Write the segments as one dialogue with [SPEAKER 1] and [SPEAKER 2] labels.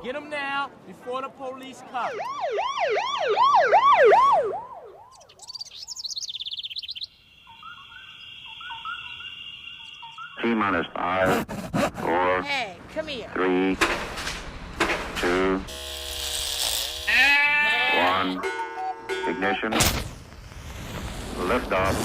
[SPEAKER 1] Get him now before the police come.
[SPEAKER 2] T-minus 5, 4,
[SPEAKER 3] Hey, come here.
[SPEAKER 2] 3, 2, 1. Ignition. Liftoff.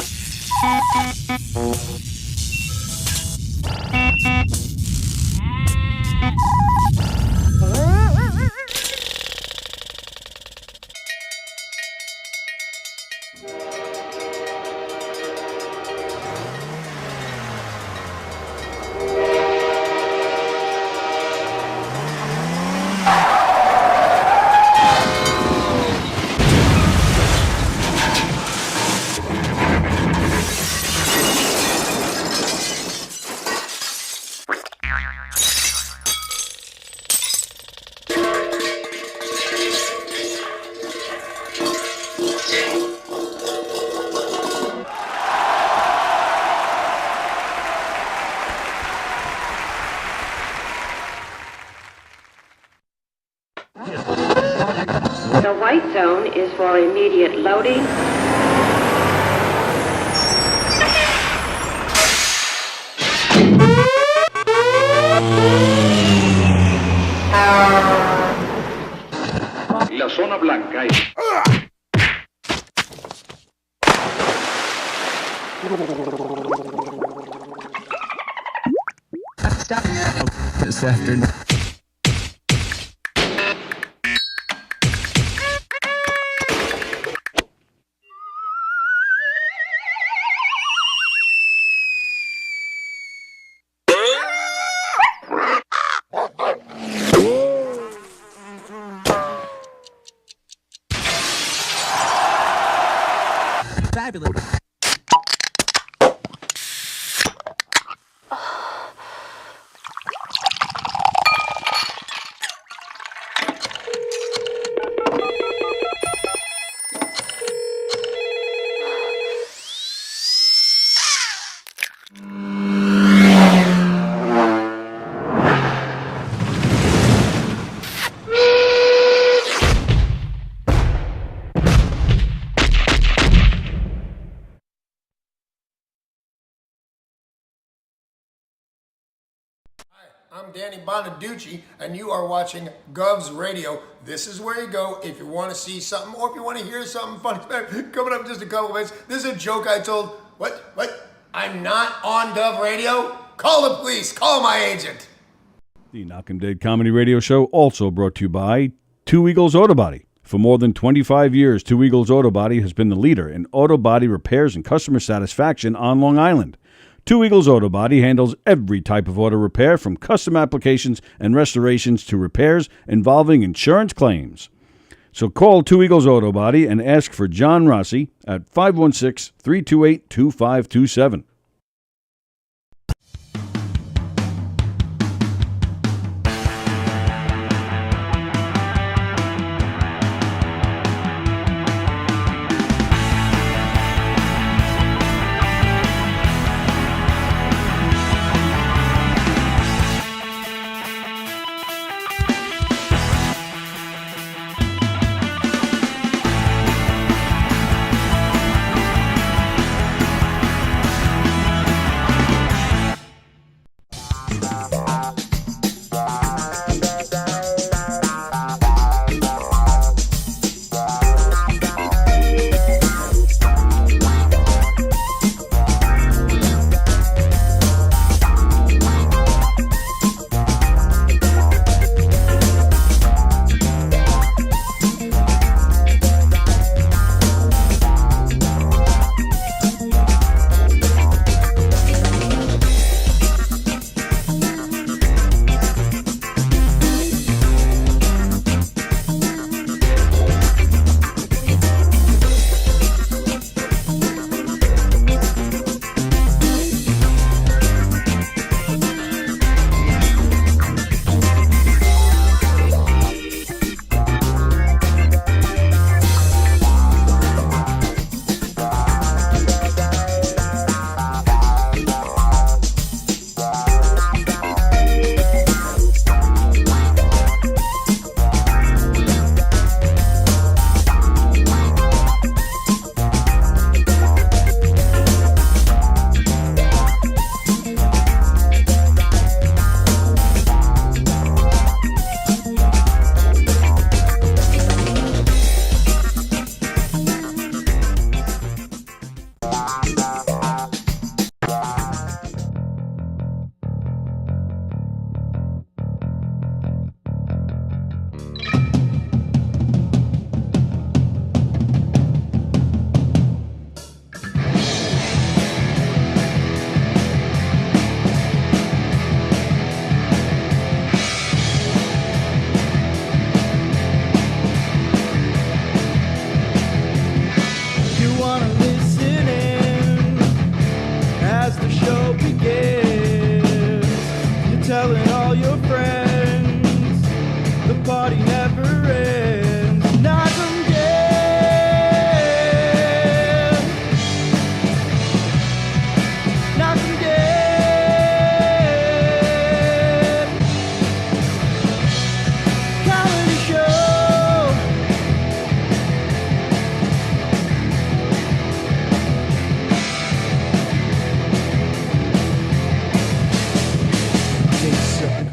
[SPEAKER 4] The white zone is for immediate loading.
[SPEAKER 2] La zona blanca es...
[SPEAKER 5] This afternoon. Fabulous.
[SPEAKER 6] I'm Danny Bonaducci, and you are watching Govs Radio. This is where you go if you want to see something or if you want to hear something funny. Coming up in just a couple minutes. This is a joke I told. What? I'm not on Dove Radio? Call the police. Call my agent.
[SPEAKER 7] The Knockem Dead Comedy Radio Show also brought to you by Two Eagles Auto Body. For more than 25 years, Two Eagles Auto Body has been the leader in auto body repairs and customer satisfaction on Long Island. Two Eagles Auto Body handles every type of auto repair, from custom applications and restorations to repairs involving insurance claims. So call Two Eagles Auto Body and ask for John Rossi at 516-328-2527.
[SPEAKER 3] never ends. Knockem dead. Knockem dead. Comedy show. Hey, son.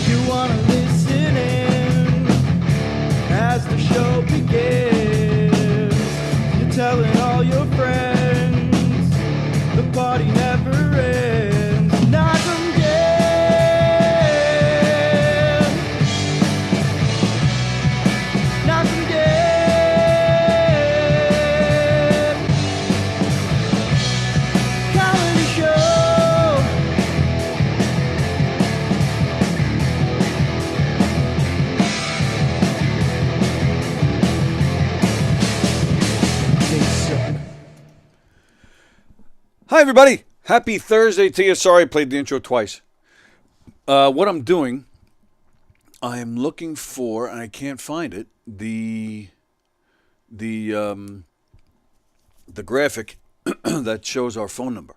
[SPEAKER 3] You wanna listen in as the show begins. You're telling all your friends the party never ends. Knockem dead. Knockem dead. Comedy show. Hey, son.
[SPEAKER 7] Hi, everybody. Happy Thursday to you. Sorry I played the intro twice. What I'm doing, I'm looking for, and I can't find it, the graphic that shows our phone number.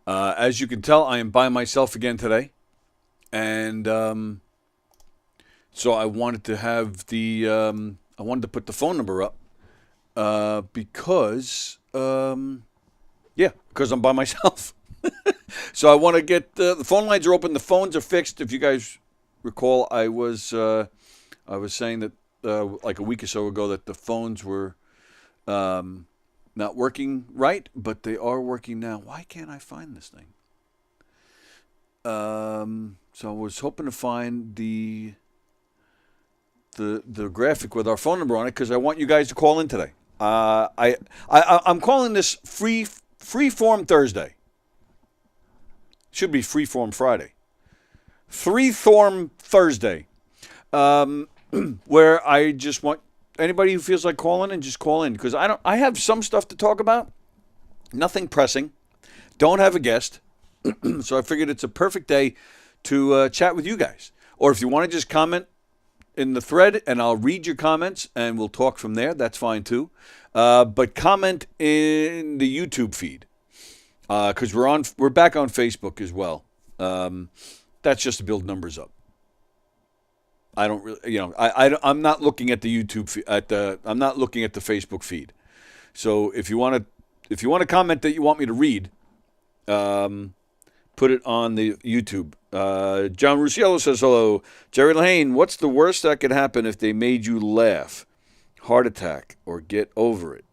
[SPEAKER 7] As you can tell, I am by myself again today. And so I wanted to have I wanted to put the phone number up because I'm by myself. So I want to get the phone lines are open. The phones are fixed. If you guys recall, I was saying that like a week or so ago that the phones were not working right, but they are working now. Why can't I find this thing? So I was hoping to find the graphic with our phone number on it because I want you guys to call in today. I'm calling this Freeform Thursday. Should be Freeform Friday. Freeform Thursday, where I just want anybody who feels like calling in, just call in because I have some stuff to talk about. Nothing pressing. Don't have a guest. So I figured it's a perfect day to chat with you guys. Or if you want to just comment in the thread and I'll read your comments and we'll talk from there, that's fine too. But comment in the YouTube feed because we're back on Facebook as well. That's just to build numbers up. I don't really, I'm not looking at the YouTube I'm not looking at the Facebook feed. So if you want to comment that you want me to read, put it on the YouTube. John Rusiello says hello. Jerry Lehane, what's the worst that could happen if they made you laugh? Heart attack or get over it?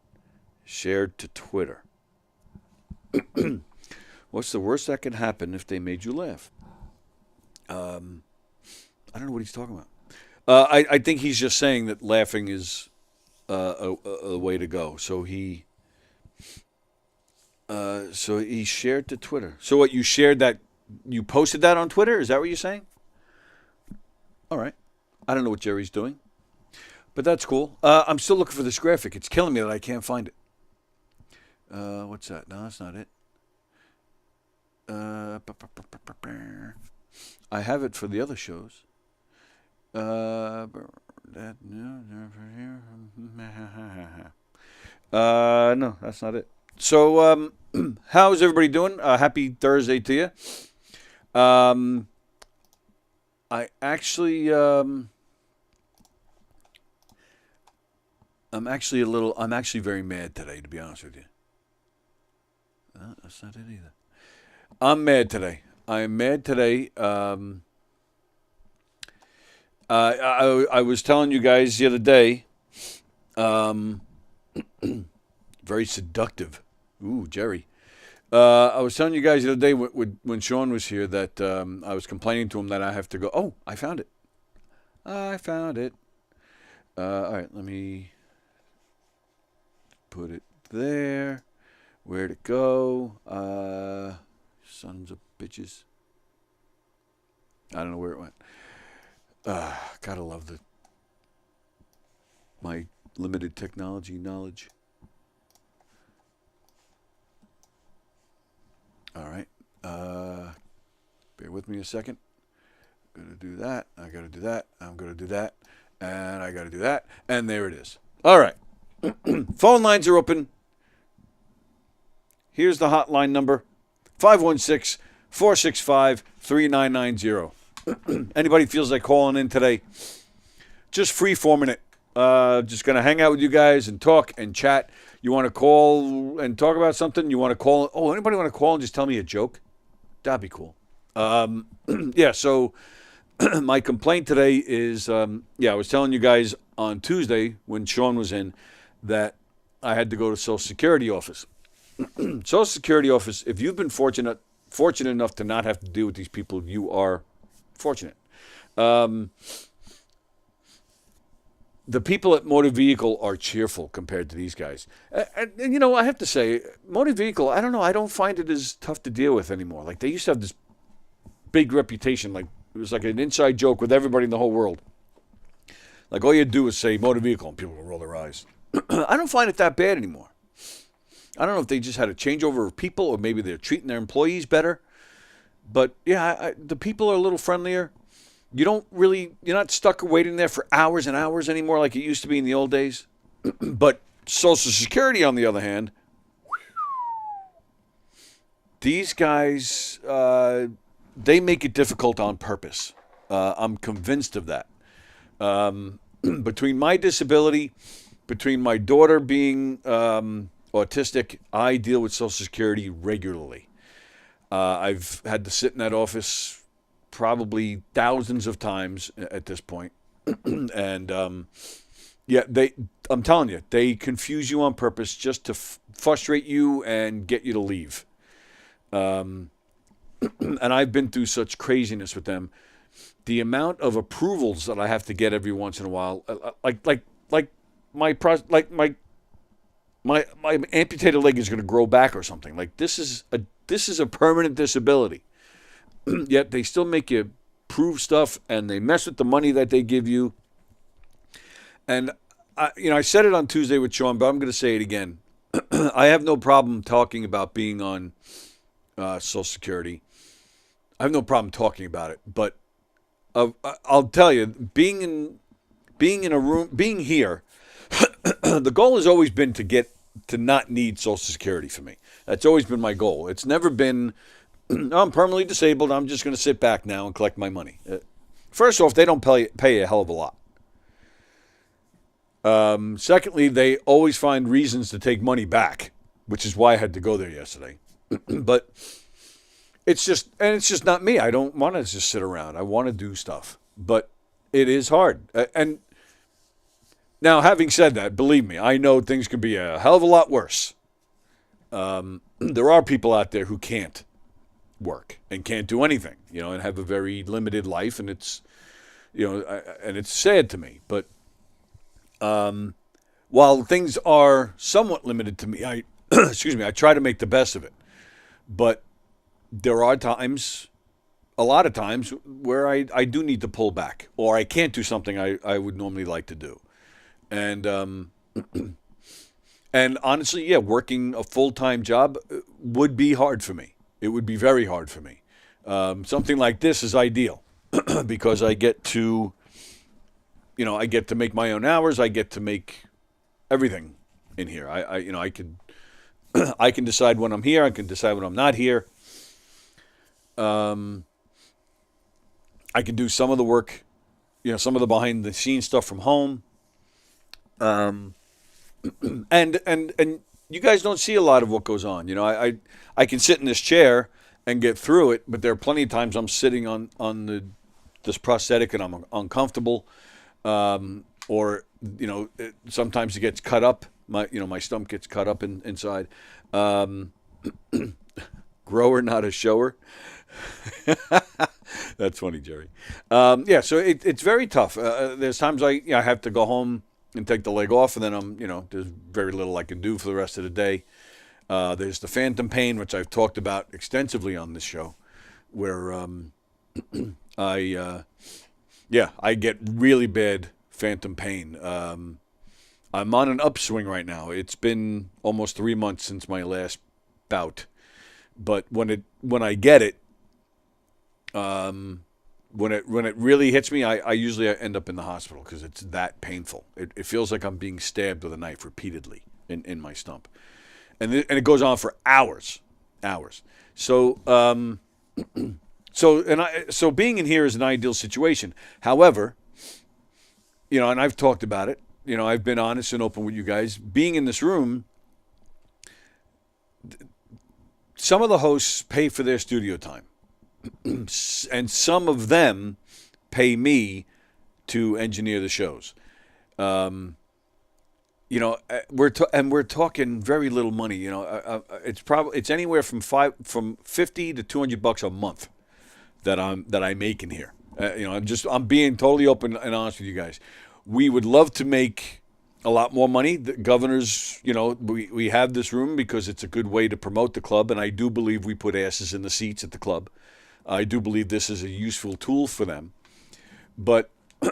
[SPEAKER 7] Shared to Twitter. What's the worst that could happen if they made you laugh? I don't know what he's talking about. I think he's just saying that laughing is a way to go. So he shared to Twitter. So what, you shared that, you posted that on Twitter? Is that what you're saying? All right. I don't know what Jerry's doing, but that's cool. I'm still looking for this graphic. It's killing me that I can't find it. What's that? No, that's not it. I have it for the other shows. No, that's not it. So, how's everybody doing? Happy Thursday to you. I'm actually very mad today, to be honest with you. No, that's not it either. I'm mad today. I am mad today. I was telling you guys the other day, very seductive. Ooh, Jerry. I was telling you guys the other day when Sean was here that I was complaining to him that I have to go. Oh, I found it. I found it. All right, let me put it there. Where'd it go? Sons of bitches. I don't know where it went. Gotta love my limited technology knowledge. All right. Bear with me a second. I'm going to do that. I got to do that. I'm going to do that. And I got to do that. And there it is. All right. Phone lines are open. Here's the hotline number. 516-465-3990. Anybody feels like calling in today, just free-forming it. Just going to hang out with you guys and talk and chat. You want to call and talk about something? You want to call? Oh, anybody want to call and just tell me a joke? That'd be cool. Yeah, so my complaint today is, I was telling you guys on Tuesday when Sean was in that I had to go to Social Security office. Social Security office, if you've been fortunate enough to not have to deal with these people, you are fortunate. The people at motor vehicle are cheerful compared to these guys. And you know, I have to say, motor vehicle, I don't know, I don't find it as tough to deal with anymore. Like, they used to have this big reputation. Like, it was like an inside joke with everybody in the whole world. Like, all you do is say motor vehicle and people will roll their eyes. I don't find it that bad anymore. I don't know if they just had a changeover of people or maybe they're treating their employees better. But, yeah, the people are a little friendlier. You're not stuck waiting there for hours and hours anymore like it used to be in the old days. But Social Security, on the other hand, these guys, they make it difficult on purpose. I'm convinced of that. Between my disability, between my daughter being autistic, I deal with Social Security regularly. I've had to sit in that office probably thousands of times at this point. And, I'm telling you, they confuse you on purpose just to frustrate you and get you to leave. And I've been through such craziness with them. The amount of approvals that I have to get every once in a while, like my amputated leg is going to grow back or something. Like, this is a permanent disability. Yet they still make you prove stuff, and they mess with the money that they give you. And I said it on Tuesday with Sean, but I'm going to say it again. I have no problem talking about being on Social Security. I have no problem talking about it, but I'll tell you, being in a room, being here, the goal has always been to not need Social Security for me. That's always been my goal. It's never been, I'm permanently disabled, I'm just going to sit back now and collect my money. First off, they don't pay a hell of a lot. Secondly, they always find reasons to take money back, which is why I had to go there yesterday. But it's just not me. I don't want to just sit around. I want to do stuff. But it is hard. And now, having said that, believe me, I know things could be a hell of a lot worse. There are people out there who can't work and can't do anything, and have a very limited life, and it's, and it's sad to me. But while things are somewhat limited to me, I try to make the best of it. But there are times, a lot of times, where I do need to pull back, or I can't do something I would normally like to do. And and honestly, working a full-time job would be hard for me. It would be very hard for me. Something like this is ideal because I get to, I get to make my own hours. I get to make everything in here. I can decide when I'm here. I can decide when I'm not here. I can do some of the work, some of the behind-the-scenes stuff from home. And you guys don't see a lot of what goes on. I can sit in this chair and get through it, but there are plenty of times I'm sitting on this prosthetic and I'm uncomfortable. Or sometimes it gets cut up. My stomach gets cut up inside. Grower, not a shower. That's funny, Jerry. Yeah, so it's very tough. There's times I have to go home and take the leg off, and then there's very little I can do for the rest of the day. There's the phantom pain, which I've talked about extensively on this show, where I get really bad phantom pain. I'm on an upswing right now. It's been almost 3 months since my last bout, but when I get it, when it really hits me, I usually end up in the hospital because it's that painful. It feels like I'm being stabbed with a knife repeatedly in my stump, and it goes on for hours. So so being in here is an ideal situation. However, and I've talked about it. I've been honest and open with you guys. Being in this room, some of the hosts pay for their studio time. And some of them pay me to engineer the shows. We're talking very little money. It's anywhere from $50 to $200 a month that I make in here. I'm being totally open and honest with you guys. We would love to make a lot more money. The governors, we have this room because it's a good way to promote the club, and I do believe we put asses in the seats at the club. I do believe this is a useful tool for them. But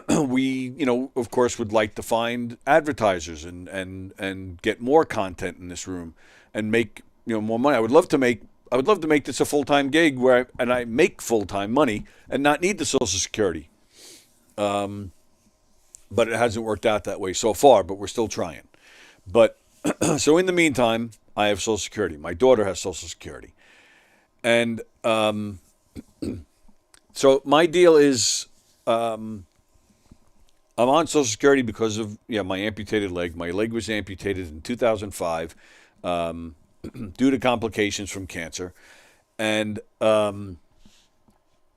[SPEAKER 7] we, of course, would like to find advertisers and get more content in this room and make, more money. I would love to make this a full-time gig where I make full-time money and not need the Social Security. But it hasn't worked out that way so far, but we're still trying. But so in the meantime, I have Social Security. My daughter has Social Security. And so my deal is I'm on Social Security because of my amputated leg. My leg was amputated in 2005 due to complications from cancer. And, I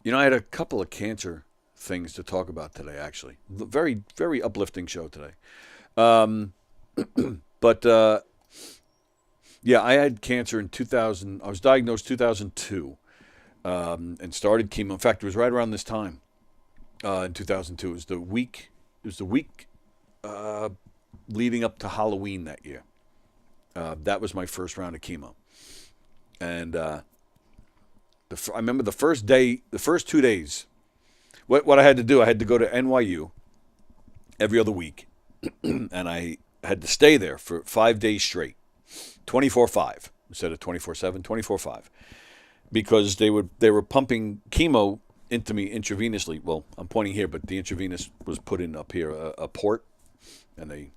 [SPEAKER 7] had a couple of cancer things to talk about today, actually. Very, very uplifting show today. But I had cancer in 2000. I was diagnosed 2002 and started chemo. In fact, it was right around this time in 2002. It was the week leading up to Halloween that year. That was my first round of chemo. And I remember the first 2 days, what I had to do, I had to go to NYU every other week. And I had to stay there for 5 days straight, 24/5 instead of 24/7, 24/5, because they were pumping chemo into me intravenously. Well, I'm pointing here, but the intravenous was put in up here, a port, and they.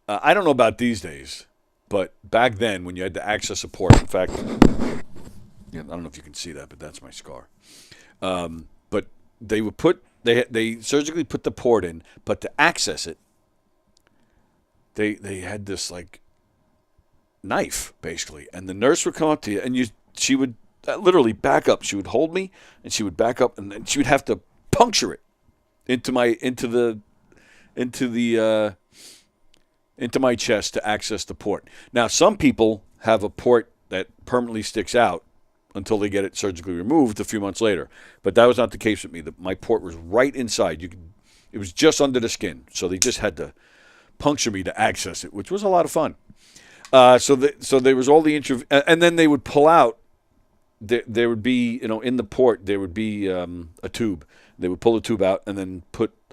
[SPEAKER 7] I don't know about these days, but back then when you had to access a port, in fact, I don't know if you can see that, but that's my scar. But they would they surgically put the port in, but to access it, they had this like knife basically, and the nurse would come up to you, and she would literally back up. She would hold me, and she would back up, and then she would have to puncture it into my chest to access the port. Now, some people have a port that permanently sticks out until they get it surgically removed a few months later. But that was not the case with me. My port was right inside. It was just under the skin, so they just had to puncture me to access it, which was a lot of fun. So there was all the and then they would pull out. There would be, in the port, there would be a tube. They would pull the tube out and then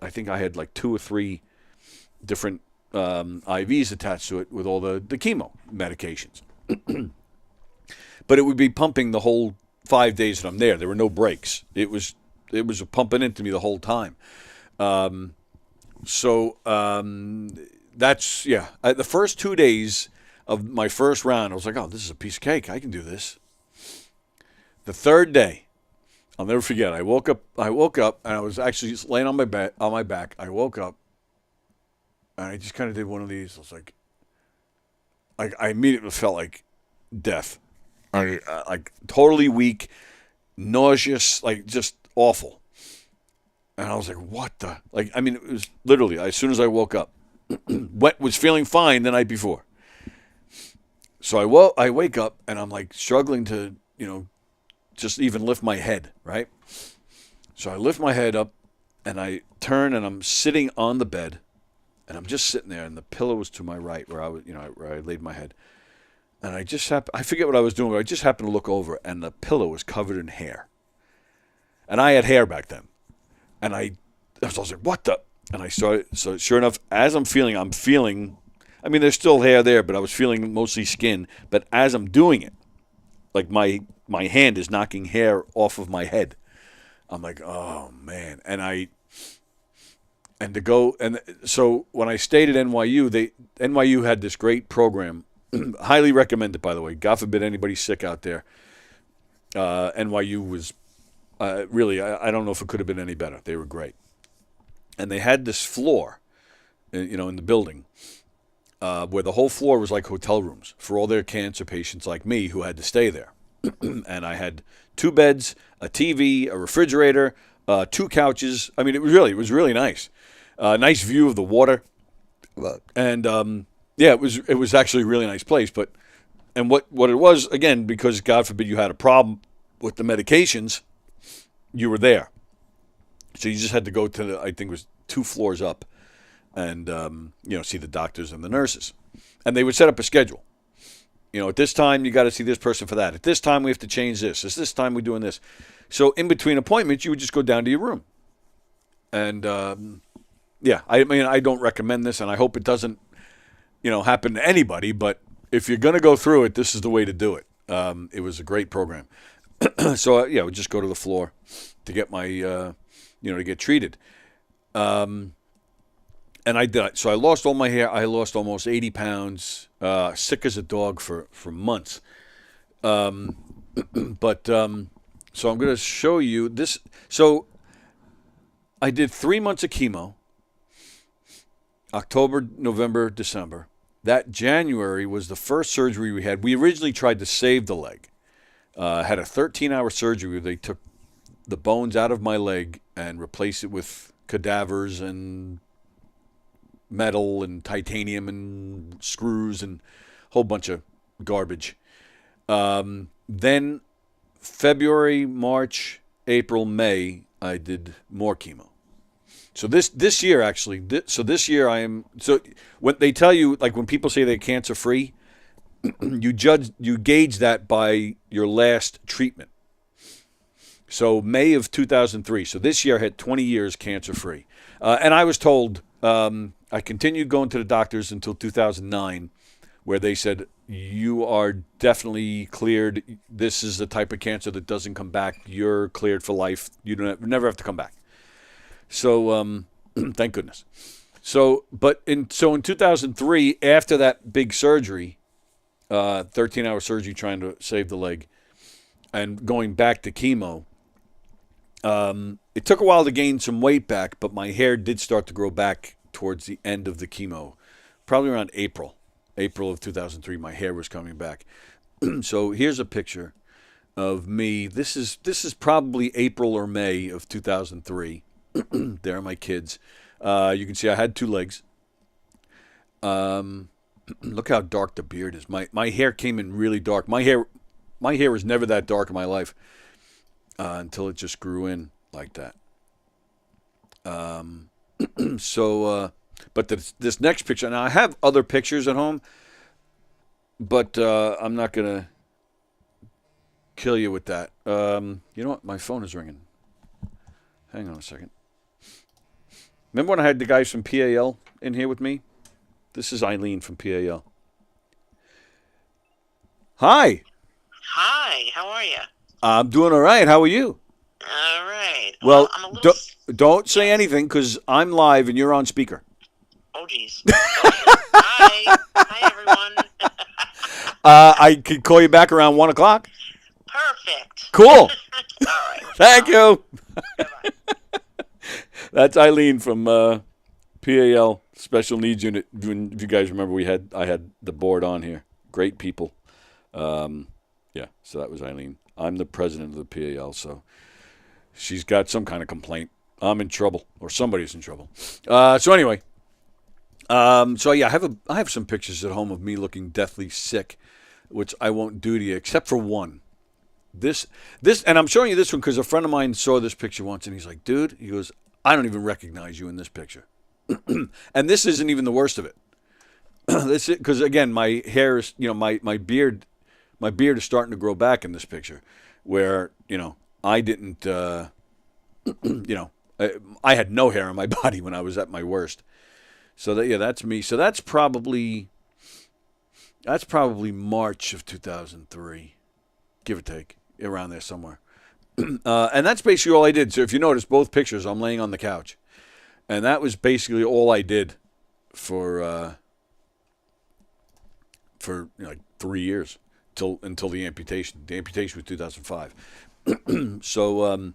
[SPEAKER 7] I think I had like 2 or 3 different IVs attached to it with all the chemo medications. But it would be pumping the whole 5 days that I'm there. There were no breaks. It was pumping into me the whole time. That's, the first 2 days of my first round, I was like, oh, this is a piece of cake. I can do this. The third day, I'll never forget. I woke up and I was actually laying on my back. I woke up and I just kind of did one of these. I was like I immediately felt like death. Like totally weak, nauseous, like just awful. And I was like, what the? It was literally, as soon as I woke up, was feeling fine the night before. So I wake up and I'm like struggling to, just even lift my head, right? So I lift my head up, and I turn, and I'm sitting on the bed, and I'm just sitting there, and the pillow was to my right, where I was, where I laid my head. And I forget what I was doing, but I just happened to look over, and the pillow was covered in hair. And I had hair back then. And I was like, what the? And I started, so sure enough, as I'm feeling, I mean, there's still hair there, but I was feeling mostly skin. But as I'm doing it, like my hand is knocking hair off of my head. I'm like, oh, man. So when I stayed at NYU, NYU had this great program. Highly recommended, by the way. God forbid anybody's sick out there. NYU was really, I don't know if it could have been any better. They were great. And they had this floor, in the building, where the whole floor was like hotel rooms for all their cancer patients like me who had to stay there. And I had 2 beds, a TV, a refrigerator, 2 couches. I mean, it was really nice. Nice view of the water. And yeah, it was actually a really nice place. And what it was, again, because God forbid you had a problem with the medications, you were there. So you just had to go to I think it was 2 floors up, and see the doctors and the nurses, and they would set up a schedule. At this time you got to see this person for that. At this time we have to change this. At this time we're doing this. So in between appointments, you would just go down to your room. And yeah, I mean, I don't recommend this, and I hope it doesn't, happen to anybody. But if you're going to go through it, this is the way to do it. It was a great program. So yeah, I would just go to the floor to get my, to get treated. And I did. So I lost all my hair. I lost almost 80 pounds. Sick as a dog for months. So I'm going to show you this. So I did 3 months of chemo. October, November, December. That January was the first surgery we had. We originally tried to save the leg. Had a 13-hour surgery where they took the bones out of my leg and replaced it with cadavers and metal and titanium and screws and a whole bunch of garbage. Then February, March, April, May, I did more chemo. So this year, actually, this year I am, so when they tell you, like when people say they're cancer free, you gauge that by your last treatment. So May of 2003. So this year I had 20 years cancer free. And I was told, I continued going to the doctors until 2009, where they said, you are definitely cleared. This is the type of cancer that doesn't come back. You're cleared for life. You never have to come back. So, thank goodness. So in 2003, after that big surgery, 13-hour surgery trying to save the leg, and going back to chemo, it took a while to gain some weight back, but my hair did start to grow back towards the end of the chemo, probably around April of 2003. My hair was coming back. So here's a picture of me. This is probably April or May of 2003. There are my kids. You can see I had 2 legs. Look how dark the beard is. My hair came in really dark. My hair was never that dark in my life until it just grew in like that. But this next picture, now I have other pictures at home, but I'm not going to kill you with that. You know what? My phone is ringing. Hang on a second. Remember when I had the guys from PAL in here with me? This is Eileen from PAL. Hi.
[SPEAKER 8] Hi, how are you?
[SPEAKER 7] I'm doing all right. How are you?
[SPEAKER 8] All right.
[SPEAKER 7] Well,
[SPEAKER 8] I'm a little...
[SPEAKER 7] don't say anything because I'm live and you're on speaker.
[SPEAKER 8] Oh, geez. Hi. Hi, everyone.
[SPEAKER 7] I could call you back around 1 o'clock.
[SPEAKER 8] Perfect.
[SPEAKER 7] Cool.
[SPEAKER 8] All right.
[SPEAKER 7] Thank you.
[SPEAKER 8] Bye-bye.
[SPEAKER 7] That's Eileen from PAL Special Needs Unit. If you guys remember, I had the board on here. Great people. Yeah, so that was Eileen. I'm the president of the PAL, so she's got some kind of complaint. I'm in trouble, or somebody's in trouble. So anyway, so yeah, I have some pictures at home of me looking deathly sick, which I won't do to you, except for one. This, and I'm showing you this one because a friend of mine saw this picture once, and he's like, "Dude," he goes, "I don't even recognize you in this picture." And this isn't even the worst of it. This because again, my hair is, my beard is starting to grow back in this picture, where I didn't, I had no hair on my body when I was at my worst. So that's me. So that's probably March of 2003, give or take, around there somewhere. And that's basically all I did. So if you notice both pictures, I'm laying on the couch, and that was basically all I did for like 3 years until the amputation. The amputation was 2005. So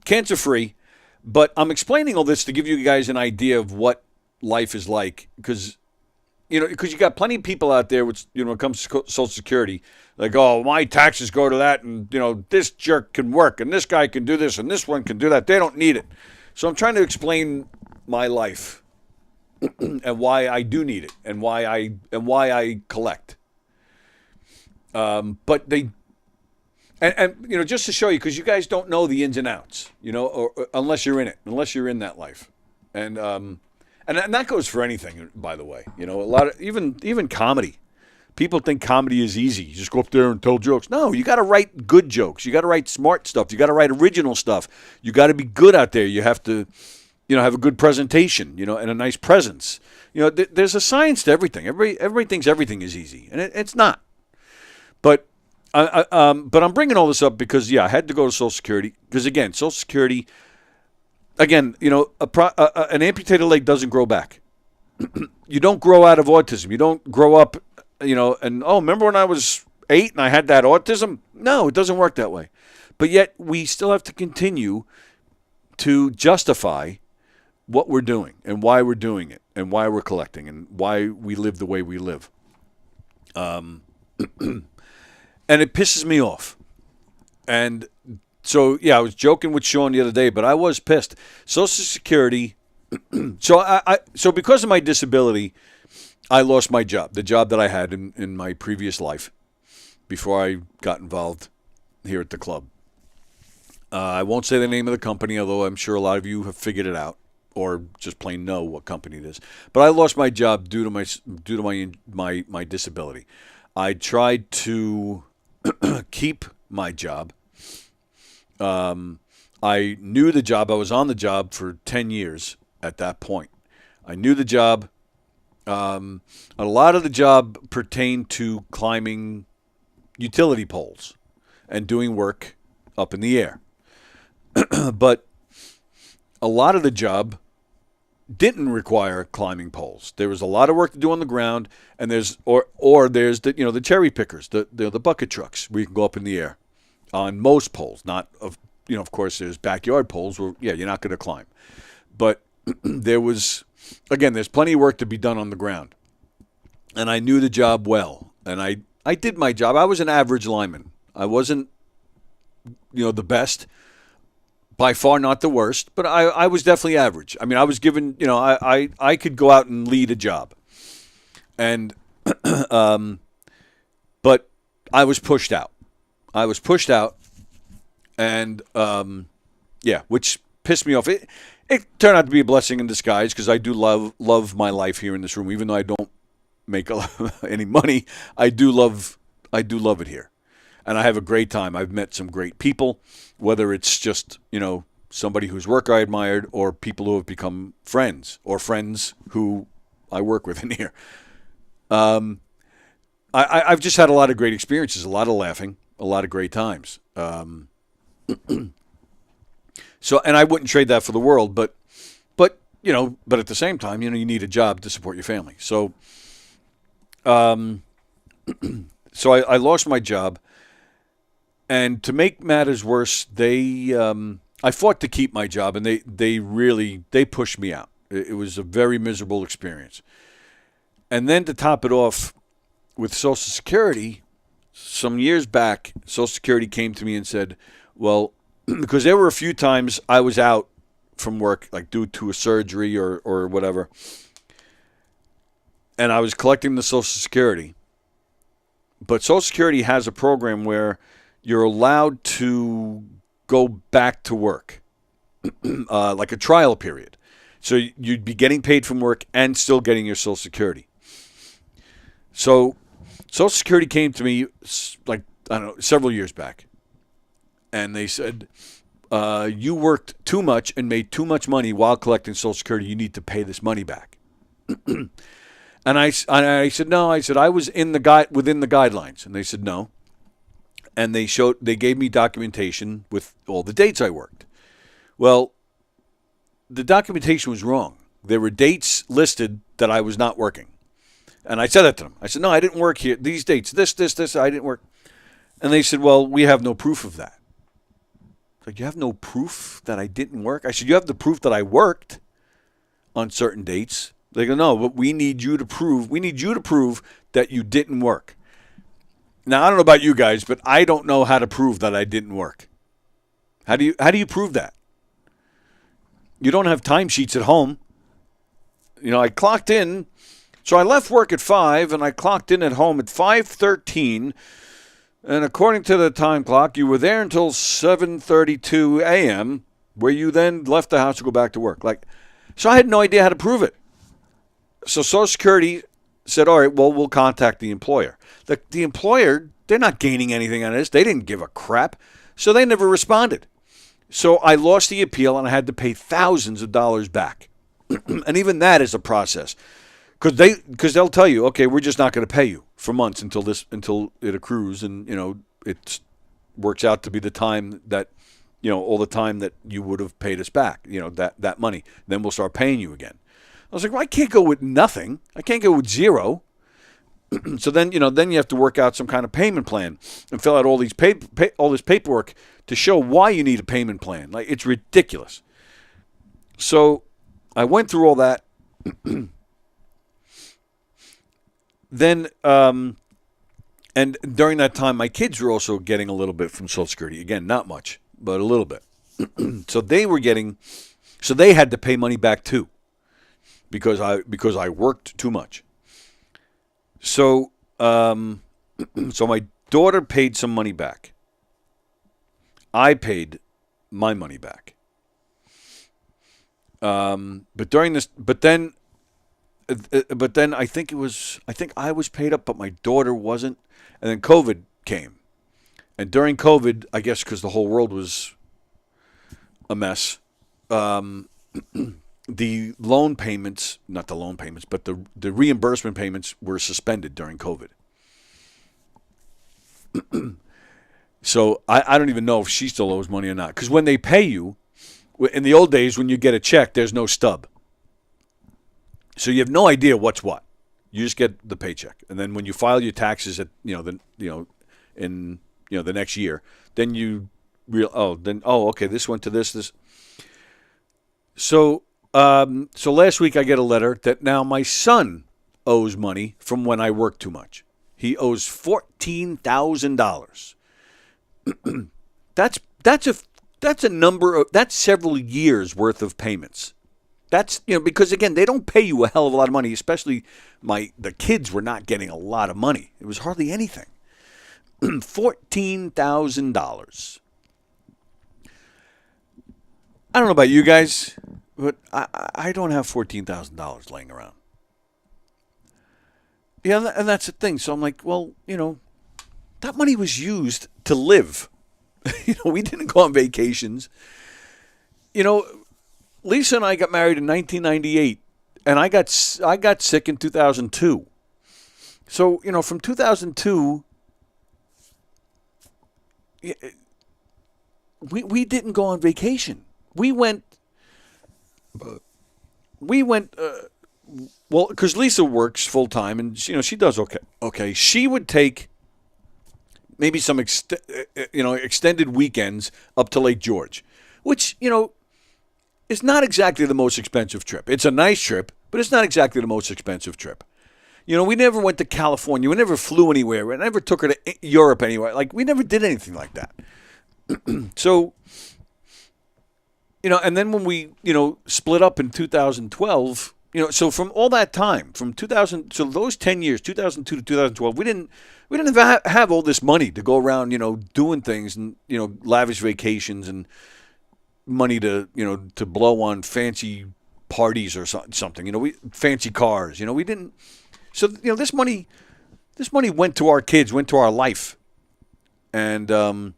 [SPEAKER 7] cancer free, but I'm explaining all this to give you guys an idea of what life is like, because you got plenty of people out there which when it comes to Social Security, like, oh, my taxes go to that, and this jerk can work, and this guy can do this, and this one can do that. They don't need it. So I'm trying to explain my life and why I do need it, and why I collect. But they, and just to show you, because you guys don't know the ins and outs, or unless you're in it, unless you're in that life, and that goes for anything, by the way. A lot of even comedy. People think comedy is easy. You just go up there and tell jokes. No, you got to write good jokes. You got to write smart stuff. You got to write original stuff. You got to be good out there. You have to, have a good presentation, and a nice presence. There's a science to everything. Everybody thinks everything is easy, and it's not. But but I'm bringing all this up because I had to go to Social Security, because again, Social Security. Again, an amputated leg doesn't grow back. You don't grow out of autism. You don't grow up, and, remember when I was 8 and I had that autism? No, it doesn't work that way. But yet we still have to continue to justify what we're doing and why we're doing it and why we're collecting and why we live the way we live. And it pisses me off. And so, I was joking with Sean the other day, but I was pissed. Social Security. So because of my disability, I lost my job, the job that I had in my previous life before I got involved here at the club. I won't say the name of the company, although I'm sure a lot of you have figured it out or just plain know what company it is. But I lost my job due to my disability. I tried to keep my job. I knew the job. I was on the job for 10 years at that point. I knew the job. A lot of the job pertained to climbing utility poles and doing work up in the air. But a lot of the job didn't require climbing poles. There was a lot of work to do on the ground, and there's the the cherry pickers, the bucket trucks where you can go up in the air on most poles. Not of course there's backyard poles where you're not going to climb, but there's plenty of work to be done on the ground, and I knew the job well, and I did my job. I was an average lineman. I wasn't the best. By far not the worst, but I was definitely average. I mean, I was given, I could go out and lead a job. And, but I was pushed out. And, which pissed me off. It turned out to be a blessing in disguise, because I do love my life here in this room. Even though I don't make any money, I do love it here. And I have a great time. I've met some great people, whether it's just, somebody whose work I admired, or people who have become friends, or friends who I work with in here. I've just had a lot of great experiences, a lot of laughing, a lot of great times. So, and I wouldn't trade that for the world, but at the same time, you need a job to support your family. So, so I lost my job. And to make matters worse, I fought to keep my job, and they pushed me out. It was a very miserable experience. And then to top it off with Social Security, some years back, Social Security came to me and said, well, because there were a few times I was out from work, like due to a surgery or whatever, and I was collecting the Social Security. But Social Security has a program where you're allowed to go back to work, like a trial period. So you'd be getting paid from work and still getting your Social Security. So Social Security came to me like, I don't know, several years back. And they said, you worked too much and made too much money while collecting Social Security. You need to pay this money back. And I said, no. I said, I was within the guidelines. And they said, no. And they gave me documentation with all the dates I worked. Well, the documentation was wrong. There were dates listed that I was not working. And I said that to them. I said, no, I didn't work here. These dates, this, I didn't work. And they said, well, we have no proof of that. Like, you have no proof that I didn't work? I said, you have the proof that I worked on certain dates. They go, no, but we need you to prove that you didn't work. Now, I don't know about you guys, but I don't know how to prove that I didn't work. How do you prove that? You don't have timesheets at home. You know, I clocked in. So I left work at 5, and I clocked in at home at 5:13. And according to the time clock, you were there until 7:32 a.m., where you then left the house to go back to work. So I had no idea how to prove it. So Social Security said, all right, well, we'll contact the employer. The employer, they're not gaining anything on this. They didn't give a crap. So they never responded. So I lost the appeal, and I had to pay thousands of dollars back. And even that is a process. Because they'll tell you, okay, we're just not going to pay you for months until it accrues, and it works out to be the time that all the time that you would have paid us back, that money. Then we'll start paying you again. I was like, well, I can't go with nothing. I can't go with zero. So then you have to work out some kind of payment plan and fill out all these all this paperwork to show why you need a payment plan. Like, it's ridiculous. So I went through all that. Then, and during that time, my kids were also getting a little bit from Social Security. Again, not much, but a little bit. So they had to pay money back too, because I worked too much. So, so my daughter paid some money back. I paid my money back. But then I think I was paid up, but my daughter wasn't. And then COVID came. And during COVID, I guess because the whole world was a mess, the loan payments, not the loan payments, but the reimbursement payments were suspended during COVID. So I don't even know if she still owes money or not. Because when they pay you, in the old days, when you get a check, there's no stub. So you have no idea what's what. You just get the paycheck, and then when you file your taxes at in the next year, then okay, this went to this. So last week I get a letter that now my son owes money from when I worked too much. He owes $14,000. That's a number of several years worth of payments. That's because again they don't pay you a hell of a lot of money, especially the kids were not getting a lot of money. It was hardly anything. $14,000. I don't know about you guys, but I don't have $14,000 laying around. Yeah, and that's the thing. So I'm like, well, that money was used to live. We didn't go on vacations. Lisa and I got married in 1998, and I got sick in 2002. So, from 2002, we didn't go on vacation. We went, well, because Lisa works full time, and she does okay. Okay, she would take maybe some extended weekends up to Lake George, which it's not exactly the most expensive trip. It's a nice trip, but it's not exactly the most expensive trip. We never went to California. We never flew anywhere. We never took her to Europe anywhere. Like, we never did anything like that. So, and then when we, split up in 2012, so from all that time, from 2000, so those 10 years, 2002 to 2012, we didn't have all this money to go around, doing things and, lavish vacations and money to, to blow on fancy parties or something, we fancy cars, we didn't. So, this money went to our kids, went to our life. And, and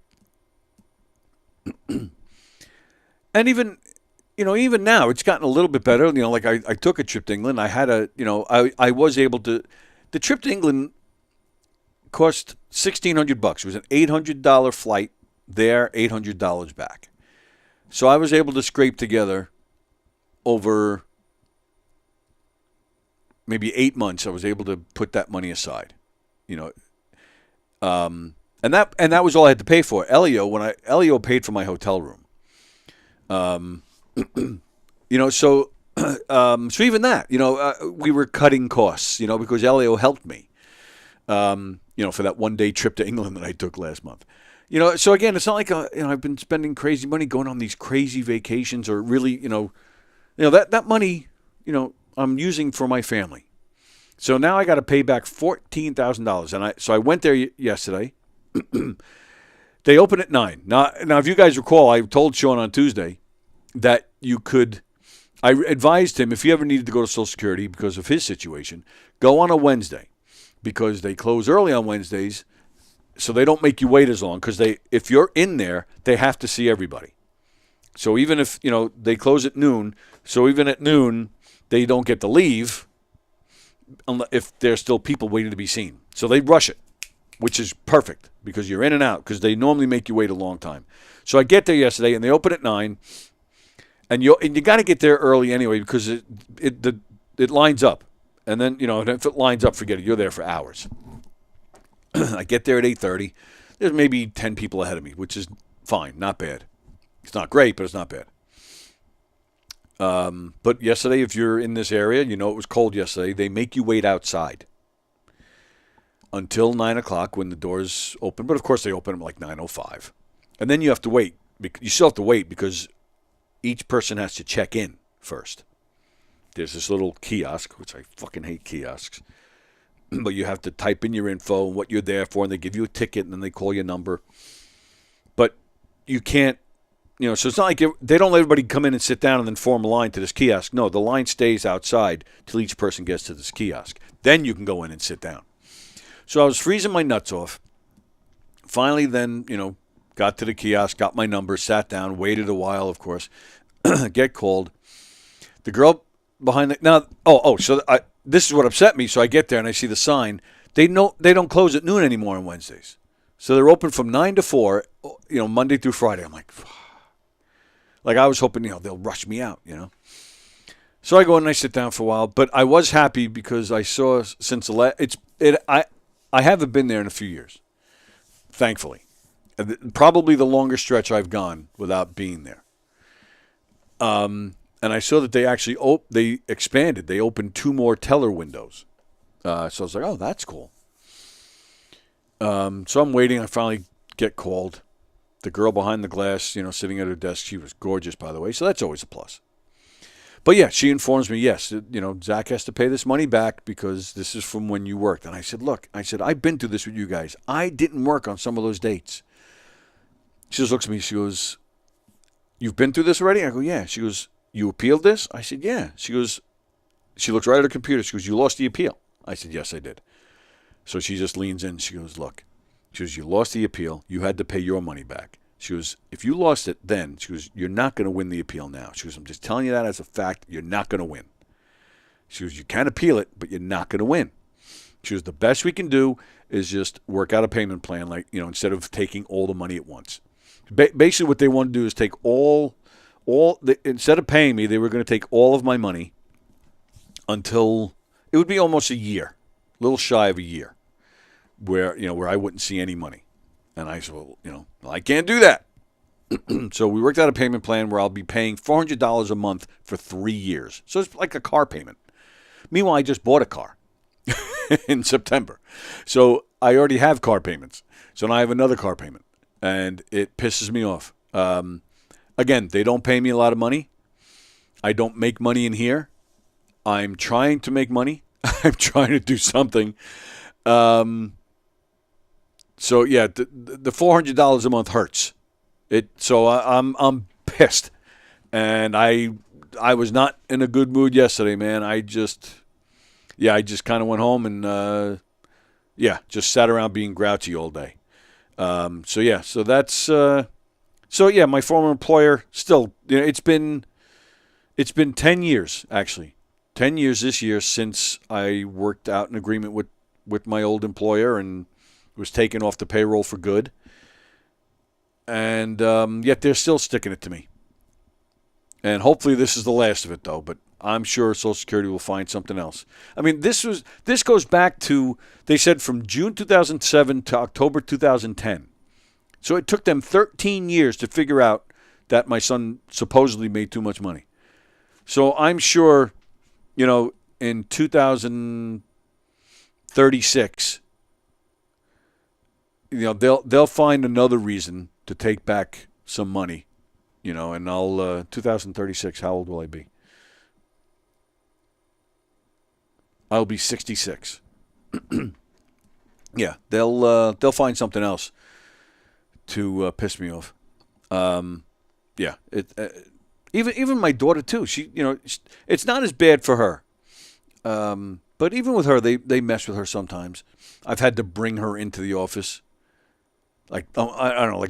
[SPEAKER 7] even now it's gotten a little bit better. Like I took a trip to England. I had I was able to, the trip to England cost $1,600. It was an $800 flight there, $800 back. So I was able to scrape together over maybe 8 months. I was able to put that money aside, and that was all I had to pay for. Elio paid for my hotel room. So even that, we were cutting costs, because Elio helped me, for that 1 day trip to England that I took last month. So again, it's not like I've been spending crazy money going on these crazy vacations or really, that money, I'm using for my family. So now I got to pay back $14,000, and I went there yesterday. They open at 9. Now, if you guys recall, I told Sean on Tuesday that you could. I advised him if he ever needed to go to Social Security because of his situation, go on a Wednesday, because they close early on Wednesdays. So they don't make you wait as long, because if you're in there, they have to see everybody. So even if, they close at noon, so even at noon, they don't get to leave if there's still people waiting to be seen. So they rush it, which is perfect, because you're in and out, because they normally make you wait a long time. So I get there yesterday, and they open at 9, and you got to get there early anyway, because it lines up. And then, if it lines up, forget it. You're there for hours. I get there at 8:30. There's maybe 10 people ahead of me, which is fine, not bad. It's not great, but it's not bad. But yesterday, if you're in this area, it was cold yesterday, they make you wait outside until 9 o'clock when the doors open. But, of course, they open them like 9:05. And then you have to wait. You still have to wait because each person has to check in first. There's this little kiosk, which I fucking hate kiosks. But you have to type in your info and what you're there for, and they give you a ticket, and then they call your number. But you can't, so it's not like they don't let everybody come in and sit down and then form a line to this kiosk. No, the line stays outside till each person gets to this kiosk. Then you can go in and sit down. So I was freezing my nuts off. Finally then, got to the kiosk, got my number, sat down, waited a while, of course, get called. The girl behind this is what upset me. So I get there and I see the sign. They don't close at noon anymore on Wednesdays. So they're open from 9 to 4, Monday through Friday. I'm like I was hoping, they'll rush me out, So I go and I sit down for a while, but I was happy because I saw I haven't been there in a few years, thankfully. Probably the longest stretch I've gone without being there. And I saw that they actually they expanded. They opened 2 more teller windows. So I was like, oh, that's cool. So I'm waiting. I finally get called. The girl behind the glass, sitting at her desk, she was gorgeous, by the way. So that's always a plus. But yeah, she informs me, yes, Zach has to pay this money back because this is from when you worked. And I said, look, I've been through this with you guys. I didn't work on some of those dates. She just looks at me. She goes, you've been through this already? I go, yeah. She goes, you appealed this? I said, yeah. She goes, she looks right at her computer. She goes, you lost the appeal. I said, yes, I did. So she just leans in. She goes, look. She goes, you lost the appeal. You had to pay your money back. She goes, if you lost it then, she goes, you're not going to win the appeal now. She goes, I'm just telling you that as a fact. You're not going to win. She goes, you can appeal it, but you're not going to win. She goes, the best we can do is just work out a payment plan, like, instead of taking all the money at once. Basically what they want to do is take instead of paying me, they were going to take all of my money until it would be almost a year, a little shy of a year, where I wouldn't see any money. And I said, well, I can't do that. So we worked out a payment plan where I'll be paying $400 a month for 3 years. So it's like a car payment. Meanwhile, I just bought a car in September. So I already have car payments. So now I have another car payment. And it pisses me off. Again, they don't pay me a lot of money. I don't make money in here. I'm trying to make money. I'm trying to do something. So yeah, the $400 a month hurts. So I'm pissed, and I was not in a good mood yesterday, man. I just kind of went home and just sat around being grouchy all day. So that's my former employer still, it's been 10 years actually. 10 years this year since I worked out an agreement with my old employer and was taken off the payroll for good. And yet they're still sticking it to me. And hopefully this is the last of it, though. But I'm sure Social Security will find something else. I mean, this goes back to, they said, from June 2007 to October 2010. So it took them 13 years to figure out that my son supposedly made too much money. So I'm sure, in 2036, they'll find another reason to take back some money, and I'll 2036. How old will I be? I'll be 66. Yeah, they'll find something else to piss me off. Even my daughter too. She, it's not as bad for her. But even with her, they mess with her sometimes. I've had to bring her into the office. I don't know,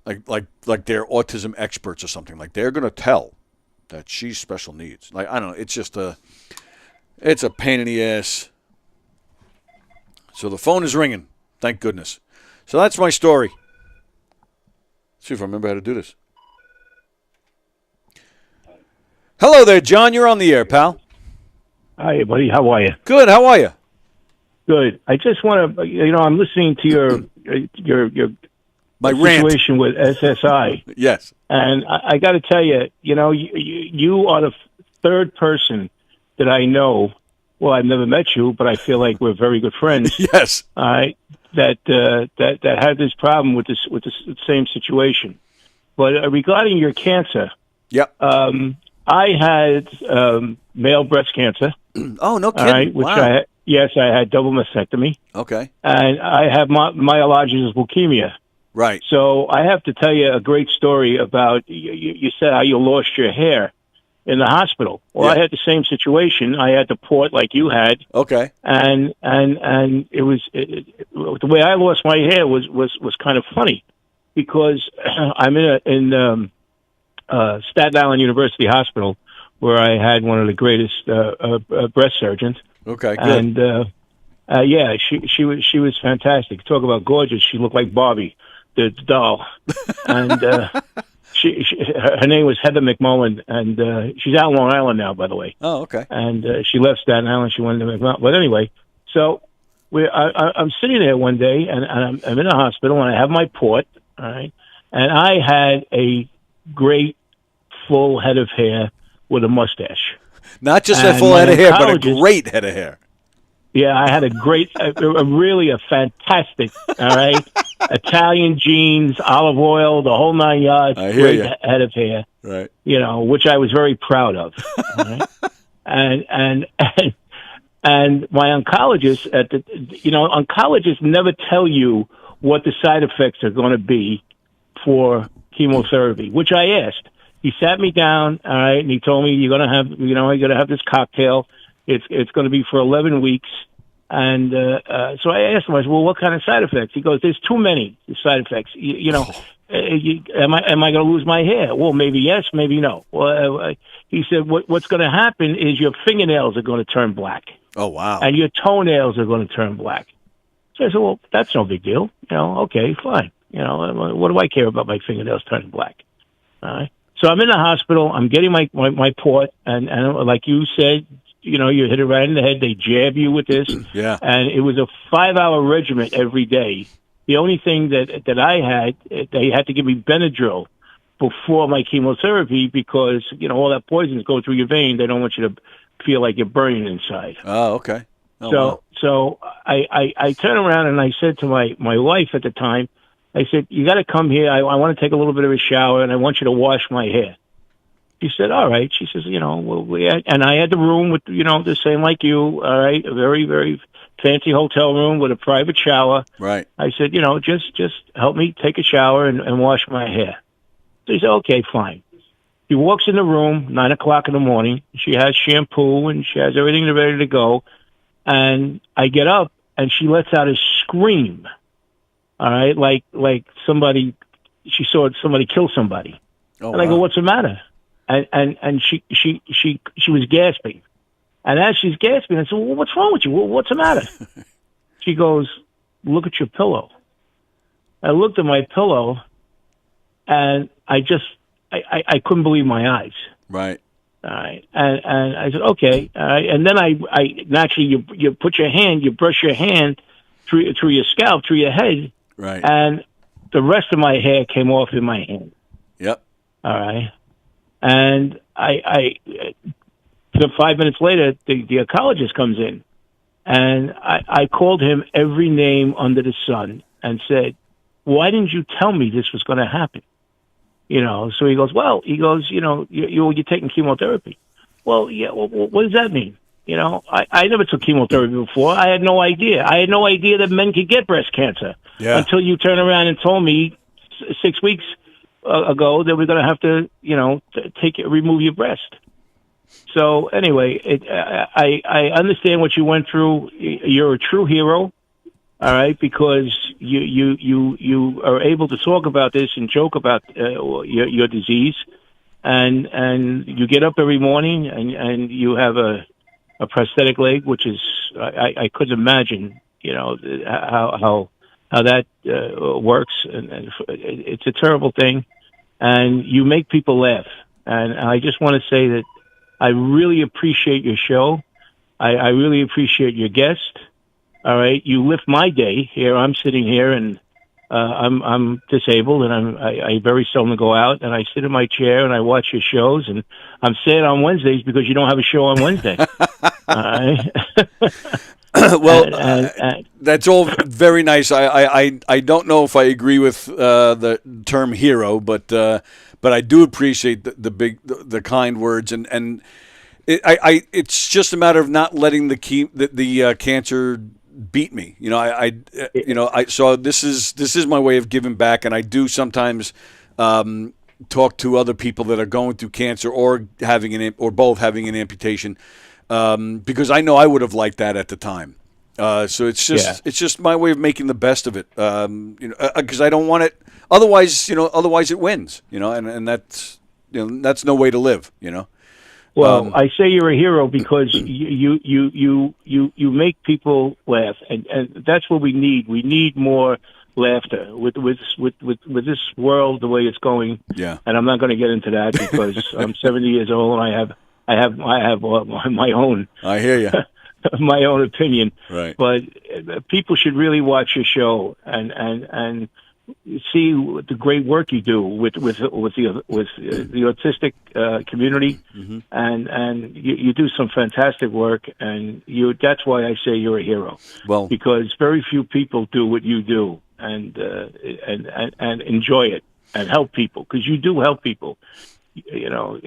[SPEAKER 7] like they're autism experts or something. Like they're gonna tell that she's special needs. Like I don't know. It's just it's a pain in the ass. So the phone is ringing. Thank goodness. So that's my story. Let's see if I remember how to do this. Hello there, John. You're on the air, pal.
[SPEAKER 9] Hi, buddy. How are you?
[SPEAKER 7] Good. How are you?
[SPEAKER 9] Good. I just want to, I'm listening to your
[SPEAKER 7] my
[SPEAKER 9] situation with SSI.
[SPEAKER 7] Yes.
[SPEAKER 9] And I got to tell you, you are the third person that I know. Well, I've never met you, but I feel like we're very good friends.
[SPEAKER 7] Yes.
[SPEAKER 9] That had this problem with the same situation. But regarding your cancer,
[SPEAKER 7] yep.
[SPEAKER 9] I had male breast cancer.
[SPEAKER 7] Oh, no kidding!
[SPEAKER 9] All right, which
[SPEAKER 7] wow.
[SPEAKER 9] I had double mastectomy.
[SPEAKER 7] Okay.
[SPEAKER 9] And I have myelogous leukemia.
[SPEAKER 7] Right.
[SPEAKER 9] So I have to tell you a great story about you said how you lost your hair in the hospital. Well,
[SPEAKER 7] Yeah.
[SPEAKER 9] I had the same situation. I had the port like you had.
[SPEAKER 7] Okay.
[SPEAKER 9] And it was the way I lost my hair was kind of funny because I'm in Staten Island University Hospital where I had one of the greatest breast surgeons.
[SPEAKER 7] Okay, good.
[SPEAKER 9] And she was fantastic. Talk about gorgeous. She looked like Barbie, the doll. And her name was Heather McMullen, and she's out on Long Island now, by the way.
[SPEAKER 7] Oh, okay.
[SPEAKER 9] And she left Staten Island. She went to McMullen. But anyway, so I'm sitting there one day, and I'm in the hospital, and I have my port, all right? And I had a great full head of hair with a mustache.
[SPEAKER 7] Not just a full head of hair, but a great head of hair.
[SPEAKER 9] Yeah, I had a great, really a fantastic, all right, Italian jeans, olive oil, the whole 9 yards,
[SPEAKER 7] I hear
[SPEAKER 9] great
[SPEAKER 7] you.
[SPEAKER 9] head of hair,
[SPEAKER 7] Right.
[SPEAKER 9] Which I was very proud of. All right? and my oncologist oncologists never tell you what the side effects are going to be for chemotherapy, which I asked. He sat me down, all right, and he told me you're going to have this cocktail. It's going to be for 11 weeks. And so I asked him, I said, well, what kind of side effects? He goes, there's too many side effects. Am I going to lose my hair? Well, maybe yes, maybe no. Well, he said, what's going to happen is your fingernails are going to turn black.
[SPEAKER 7] Oh, wow.
[SPEAKER 9] And your toenails are going to turn black. So I said, well, that's no big deal. Okay, fine. What do I care about my fingernails turning black? All right. So I'm in the hospital. I'm getting my port, and like you said, you hit it right in the head. They jab you with this.
[SPEAKER 7] Yeah.
[SPEAKER 9] And it was a 5-hour regimen every day. The only thing that I had, they had to give me Benadryl before my chemotherapy because, all that poisons go through your vein. They don't want you to feel like you're burning inside.
[SPEAKER 7] Oh, okay. Wow.
[SPEAKER 9] So I turned around and I said to my wife at the time, I said, you got to come here. I want to take a little bit of a shower, and I want you to wash my hair. She said, all right. She says, and I had the room with, the same like you, all right, a very, very fancy hotel room with a private shower.
[SPEAKER 7] Right.
[SPEAKER 9] I said, just help me take a shower and wash my hair. So he said, okay, fine. He walks in the room, 9:00 in the morning. She has shampoo and she has everything ready to go. And I get up and she lets out a scream. All right. Like she saw somebody kill somebody.
[SPEAKER 7] Oh,
[SPEAKER 9] and I go, what's the matter? And she was gasping. And as she's gasping, I said, well, what's wrong with you? What's the matter? She goes, look at your pillow. I looked at my pillow and I couldn't believe my eyes.
[SPEAKER 7] Right.
[SPEAKER 9] All right. And I said, okay. All right. And then I naturally, you put your hand, you brush your hand through your scalp, through your head.
[SPEAKER 7] Right.
[SPEAKER 9] And the rest of my hair came off in my hand.
[SPEAKER 7] Yep.
[SPEAKER 9] All right. And so 5 minutes later, the ecologist comes in. And I called him every name under the sun and said, why didn't you tell me this was going to happen? So he goes, you're taking chemotherapy. Well, yeah, well, what does that mean? I never took chemotherapy before. I had no idea. I had no idea that men could get breast cancer until you turn around and told me 6 weeks ago that we're going to have to, remove your breast. So anyway, I understand what you went through. You're a true hero. All right, because you are able to talk about this and joke about your disease, and you get up every morning and you have a prosthetic leg, which is I couldn't imagine how that works, and it's a terrible thing, and you make people laugh, and I just want to say that I really appreciate your show. I really appreciate your guest. All right, you lift my day here. I'm sitting here, and I'm disabled, and I very seldom go out, and I sit in my chair and I watch your shows, and I'm sad on Wednesdays because you don't have a show on Wednesday. All right.
[SPEAKER 7] Well, that's all very nice. I don't know if I agree with the term hero, but I do appreciate the kind words, and it's just a matter of not letting the cancer beat me. So this is my way of giving back, and I do sometimes talk to other people that are going through cancer or or both having an amputation, because I know I would have liked that at the time. So it's just my way of making the best of it. Because I don't want it. Otherwise it wins. And that's that's no way to live.
[SPEAKER 9] Well, I say you're a hero because you make people laugh, and that's what we need. We need more laughter with this world the way it's going.
[SPEAKER 7] Yeah.
[SPEAKER 9] And I'm not going to get into that because I'm 70 years old and I have my own.
[SPEAKER 7] I hear you.
[SPEAKER 9] My own opinion.
[SPEAKER 7] Right.
[SPEAKER 9] But people should really watch your show and see the great work you do with the autistic community,
[SPEAKER 7] mm-hmm.
[SPEAKER 9] and you do some fantastic work, and that's why I say you're a hero.
[SPEAKER 7] Well,
[SPEAKER 9] because very few people do what you do, and enjoy it and help people, because you do help people. You're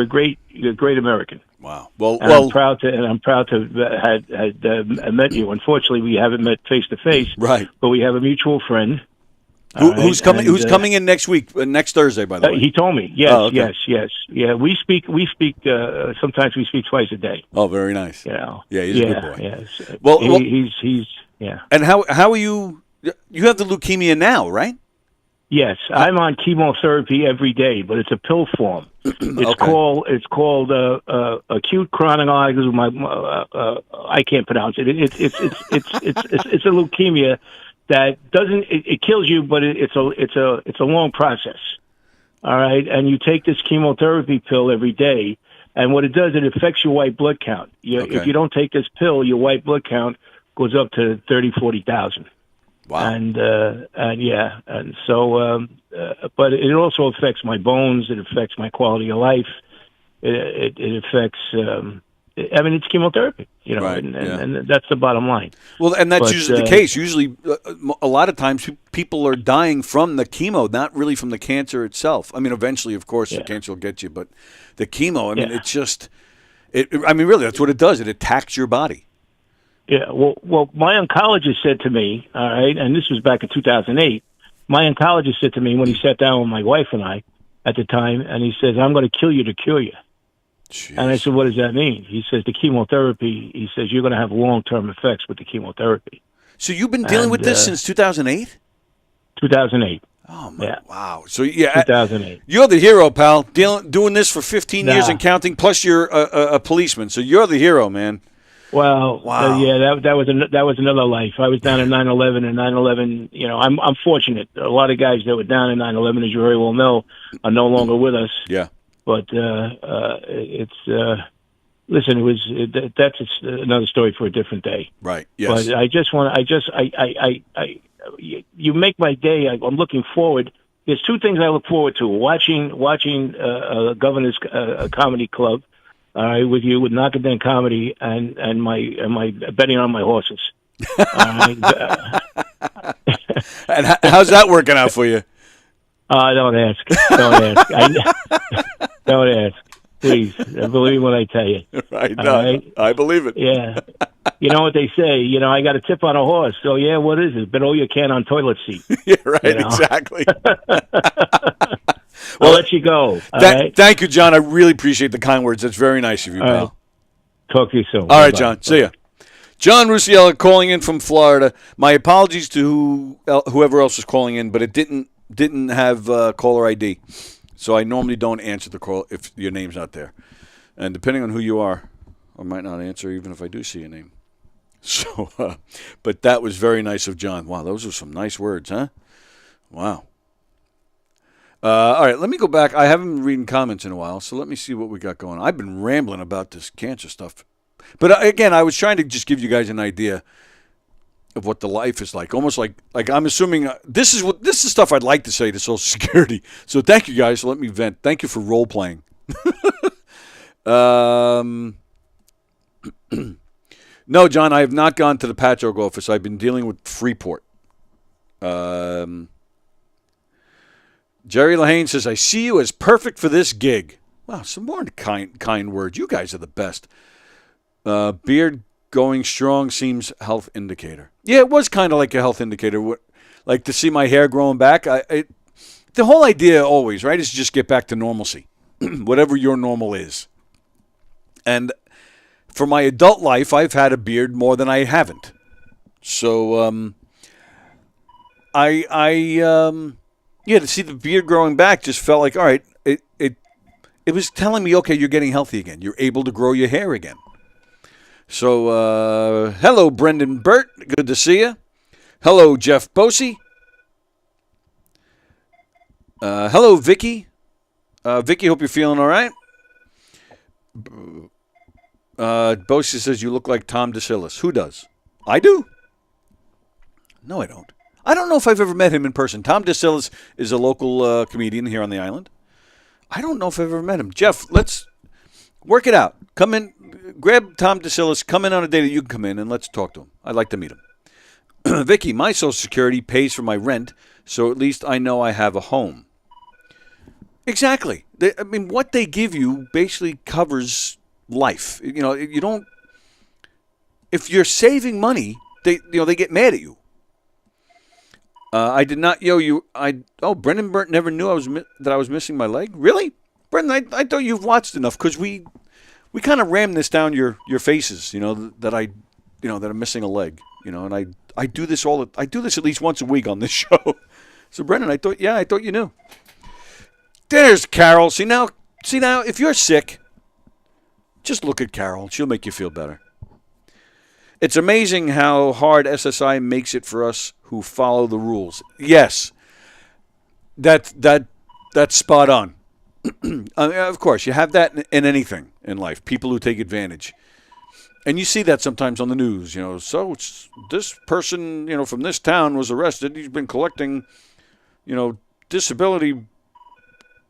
[SPEAKER 9] a great American.
[SPEAKER 7] Wow. Well,
[SPEAKER 9] I'm proud to had met you. Unfortunately, we haven't met face to face.
[SPEAKER 7] Right.
[SPEAKER 9] But we have a mutual friend.
[SPEAKER 7] Who's coming? Who's coming in next week? Next Thursday, by the way.
[SPEAKER 9] He told me. Yes,
[SPEAKER 7] oh, okay.
[SPEAKER 9] yes. Yeah, we speak. Sometimes we speak twice a day.
[SPEAKER 7] Oh, very nice.
[SPEAKER 9] Yeah,
[SPEAKER 7] he's a good boy.
[SPEAKER 9] Yes.
[SPEAKER 7] Well,
[SPEAKER 9] he's yeah.
[SPEAKER 7] And how are you? You have the leukemia now, right?
[SPEAKER 9] Yes, I'm on chemotherapy every day, but it's a pill form. It's called acute chronic. I can't pronounce it. It's a leukemia that doesn't it kills you, but it's a long process. All right, and you take this chemotherapy pill every day, and what it does, it affects your white blood count. If you don't take this pill, your white blood count goes up to 30,000-40,000.
[SPEAKER 7] Wow.
[SPEAKER 9] And so, but it also affects my bones. It affects my quality of life. It affects I mean, it's chemotherapy,
[SPEAKER 7] Right,
[SPEAKER 9] and that's the bottom line.
[SPEAKER 7] Well, and that's
[SPEAKER 9] But,
[SPEAKER 7] usually the case. Usually, a lot of times, people are dying from the chemo, not really from the cancer itself. I mean, eventually, of course, the cancer will get you, but the chemo, I mean, it's just, really, that's what it does. It attacks your body.
[SPEAKER 9] Yeah, well, my oncologist said to me, all right, and this was back in 2008, my oncologist said to me when he sat down with my wife and I at the time, and he says, I'm going to kill you to cure you.
[SPEAKER 7] Jeez.
[SPEAKER 9] And I said, what does that mean? He says, the chemotherapy, he says, you're going to have long-term effects with the chemotherapy.
[SPEAKER 7] So you've been dealing with this since 2008?
[SPEAKER 9] 2008.
[SPEAKER 7] Oh, my,
[SPEAKER 9] yeah.
[SPEAKER 7] Wow. So, yeah.
[SPEAKER 9] 2008.
[SPEAKER 7] You're the hero, pal. Doing this for 15 years and counting, plus you're a policeman. So you're the hero, man.
[SPEAKER 9] Well,
[SPEAKER 7] wow.
[SPEAKER 9] That was another life. I was down in 9/11, and 9/11. I'm fortunate. A lot of guys that were down in 9/11, as you very well know, are no longer with us.
[SPEAKER 7] Yeah.
[SPEAKER 9] But listen, that's another story for a different day.
[SPEAKER 7] Right. Yes.
[SPEAKER 9] But you make my day. I'm looking forward. There's two things I look forward to: watching Governor's Comedy Club. All right, with you, with Knockem Comedy, and my betting on my horses.
[SPEAKER 7] And how's that working out for you?
[SPEAKER 9] Don't ask. Don't ask. Don't ask. Please, believe what I tell you.
[SPEAKER 7] Right, right? I believe it.
[SPEAKER 9] Yeah. You know what they say? I got a tip on a horse. So, yeah, what is it? Bet all you can on toilet seat.
[SPEAKER 7] Yeah, right, exactly.
[SPEAKER 9] I'll let you go.
[SPEAKER 7] Thank you, John. I really appreciate the kind words. That's very nice of you, pal.
[SPEAKER 9] Right. Talk to you soon.
[SPEAKER 7] All right, John. See ya. John Rusiella calling in from Florida. My apologies to whoever else was calling in, but it didn't have caller ID. So I normally don't answer the call if your name's not there. And depending on who you are, I might not answer even if I do see your name. So, but that was very nice of John. Wow, those are some nice words, huh? Wow. All right, let me go back. I haven't been reading comments in a while, so let me see what we got going on. I've been rambling about this cancer stuff. But again, I was trying to just give you guys an idea of what the life is like. Almost like I'm assuming this is stuff I'd like to say to Social Security. So thank you guys. Let me vent. Thank you for role playing. No, John, I have not gone to the Patchogue office. I've been dealing with Freeport. Jerry Lahane says, I see you as perfect for this gig. Wow, some more kind words. You guys are the best. Beard going strong seems health indicator. Yeah, it was kind of like a health indicator. Like to see my hair growing back. The whole idea always, right, is to just get back to normalcy. Whatever your normal is. And for my adult life, I've had a beard more than I haven't. So, to see the beard growing back just felt like, all right, it was telling me, okay, you're getting healthy again. You're able to grow your hair again. So, hello, Brendan Burt. Good to see you. Hello, Jeff Bosey. Hello, Vicky. Vicky, hope you're feeling all right. Bosey says you look like Tom DeSillis. Who does? I do. No, I don't. I don't know if I've ever met him in person. Tom DeSillis is a local comedian here on the island. I don't know if I've ever met him. Jeff, let's work it out. Come in, grab Tom DeSillis, come in on a day that you can come in, and let's talk to him. I'd like to meet him. Vicky, my Social Security pays for my rent, so at least I know I have a home. Exactly. What they give you basically covers life. You don't. If you're saving money, they get mad at you. I did not. Brendan Burt never knew that I was missing my leg. Really, Brendan? I thought you've watched enough because we kind of rammed this down your faces. That I'm missing a leg. And I do this I do this at least once a week on this show. So Brendan, I thought you knew. There's Carol. See now, if you're sick, just look at Carol. She'll make you feel better. It's amazing how hard SSI makes it for us who follow the rules. Yes, that's spot on. Of course, you have that in anything in life. People who take advantage, and you see that sometimes on the news. So this person, from this town was arrested. He's been collecting, disability,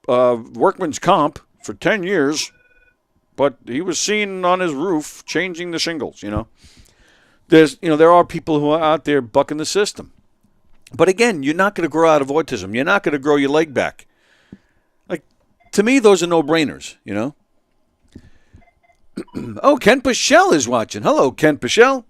[SPEAKER 7] workman's comp for 10 years. but he was seen on his roof changing the shingles, there are people who are out there bucking the system. But again, you're not going to grow out of autism. You're not going to grow your leg back. Like, to me, those are no-brainers, Oh, Ken Pichelle is watching. Hello, Ken Pichelle.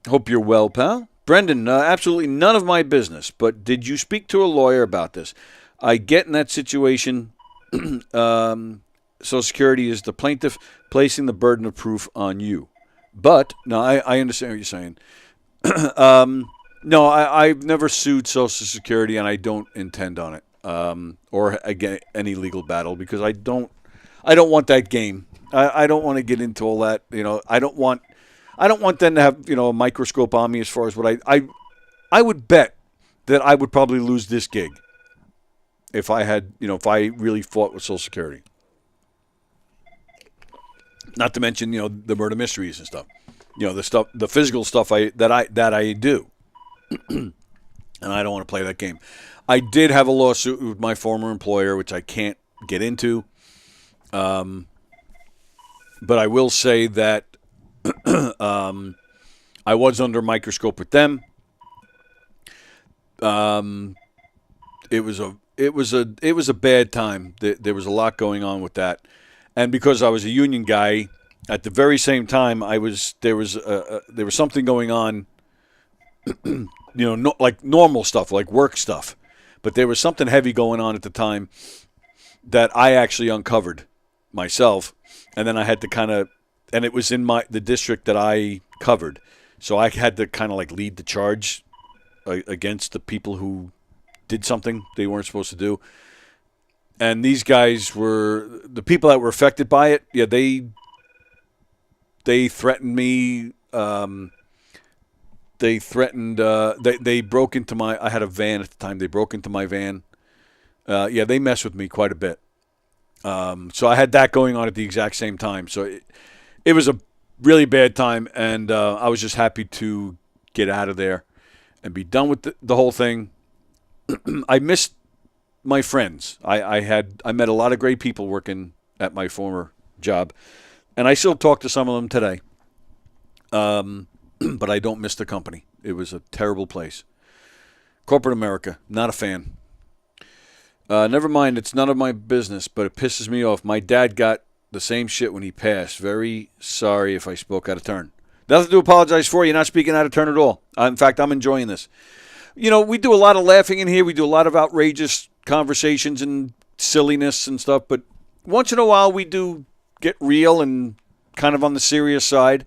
[SPEAKER 7] Hope you're well, pal. Brendan, absolutely none of my business, but did you speak to a lawyer about this? I get in that situation. Social Security is the plaintiff placing the burden of proof on you. But, no, I understand what you're saying. No, I've never sued Social Security, and I don't intend on it, or again any legal battle, because I don't want that game. I don't want to get into all that. I don't want them to have a microscope on me as far as what I would bet that I would probably lose this gig if I had if I really fought with Social Security. Not to mention the murder mysteries and stuff. The physical stuff that I do. And I don't want to play that game. I did have a lawsuit with my former employer, which I can't get into. But I will say that I was under a microscope with them. It was a bad time. There was a lot going on with that, and because I was a union guy, at the very same time there was something going on. Like normal stuff, like work stuff. But there was something heavy going on at the time that I actually uncovered myself. And then I had to and it was in the district that I covered. So I had to kind of like lead the charge against the people who did something they weren't supposed to do. And these guys were, the people that were affected by it, yeah, they threatened me. They threatened, they broke into I had a van at the time. They broke into my van. They messed with me quite a bit. So I had that going on at the exact same time. So it was a really bad time, and I was just happy to get out of there and be done with the whole thing. I missed my friends. I met a lot of great people working at my former job, and I still talk to some of them today. But I don't miss the company. It was a terrible place. Corporate America, not a fan. Never mind, it's none of my business, but it pisses me off. My dad got the same shit when he passed. Very sorry if I spoke out of turn. Nothing to apologize for. You're not speaking out of turn at all. In fact, I'm enjoying this. We do a lot of laughing in here. We do a lot of outrageous conversations and silliness and stuff, but once in a while we do get real and kind of on the serious side.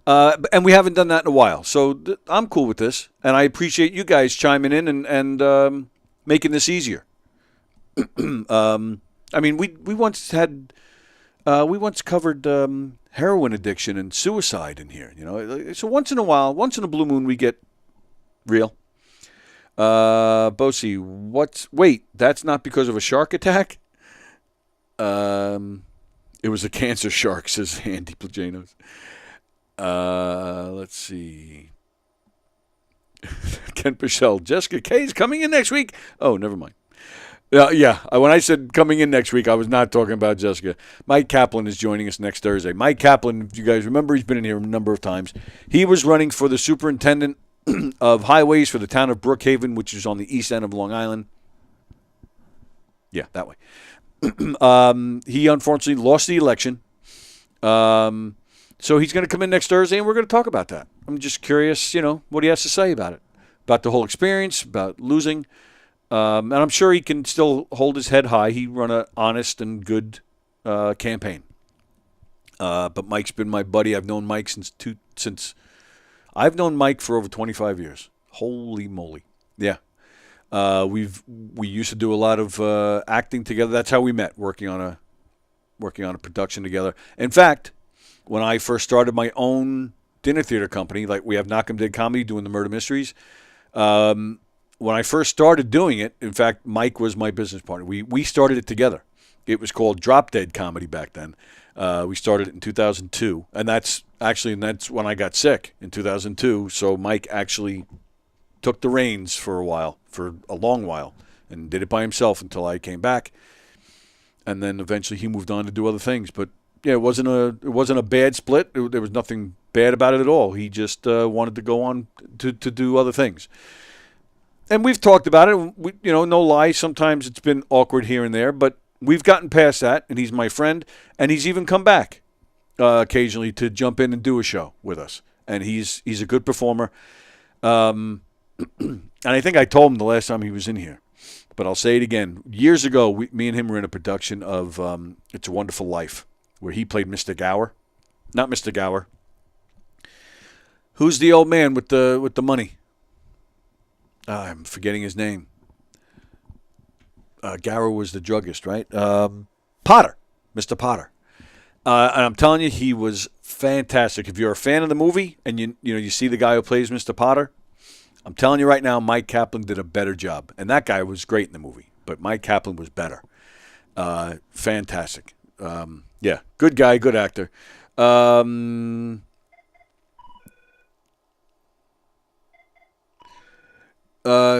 [SPEAKER 7] And we haven't done that in a while. So I'm cool with this. And I appreciate you guys chiming in and making this easier. I mean, we once covered heroin addiction and suicide in here. So once in a while, once in a blue moon, we get real. Bosie, wait, that's not because of a shark attack? It was a cancer shark, says Andy Plajanos. Let's see. Ken Pichelle, Jessica Kay's coming in next week. Oh, never mind. Yeah, when I said coming in next week, I was not talking about Jessica. Mike Kaplan is joining us next Thursday. Mike Kaplan, if you guys remember, he's been in here a number of times. He was running for the superintendent of highways for the town of Brookhaven, which is on the east end of Long Island. Yeah, that way. He unfortunately lost the election. So he's going to come in next Thursday, and we're going to talk about that. I'm just curious, what he has to say about it, about the whole experience, about losing. And I'm sure he can still hold his head high. He run an honest and good campaign. But Mike's been my buddy. I've known Mike since I've known Mike for over 25 years. Holy moly. Yeah. We used to do a lot of acting together. That's how we met, working on a production together. In fact, when I first started my own dinner theater company, like we have Knockem Did Comedy doing the murder mysteries, when I first started doing it, in fact, Mike was my business partner. We started it together. It was called Drop Dead Comedy back then. We started it in 2002, and that's when I got sick in 2002. So Mike actually took the reins for a long while, and did it by himself until I came back. and then eventually he moved on to do other things. But yeah, it wasn't a bad split. There was nothing bad about it at all. He just wanted to go on to do other things. And we've talked about it. No lie. Sometimes it's been awkward here and there, but we've gotten past that. And he's my friend, and he's even come back occasionally to jump in and do a show with us. And he's a good performer. And I think I told him the last time he was in here, but I'll say it again. Years ago, me and him were in a production of It's a Wonderful Life, where he played Mr. Gower. Not Mr. Gower. Who's the old man with the money? I'm forgetting his name. Gower was the druggist, right? Potter. Mr. Potter. And I'm telling you, he was fantastic. If you're a fan of the movie and you see the guy who plays Mr. Potter, I'm telling you right now, Mike Kaplan did a better job. And that guy was great in the movie, but Mike Kaplan was better. Fantastic. Yeah, good guy, good actor.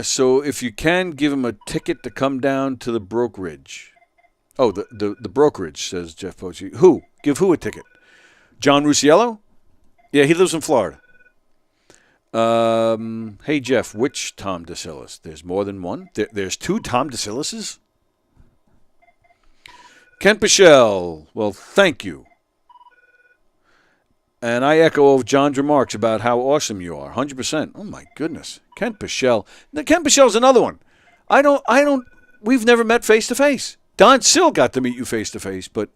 [SPEAKER 7] So if you can, give him a ticket to come down to the brokerage. Oh, the brokerage, says Jeff Poche. Who? Give who a ticket? John Rusiello? Yeah, he lives in Florida. Hey, Jeff, which Tom DeSillis? There's more than one? There's two Tom DeSillises? Ken Pichelle, well, thank you. And I echo of John's remarks about how awesome you are. 100%. Oh, my goodness. Ken Pichelle. Ken Pichelle's another one. We've never met face to face. Don Sill got to meet you face to face, but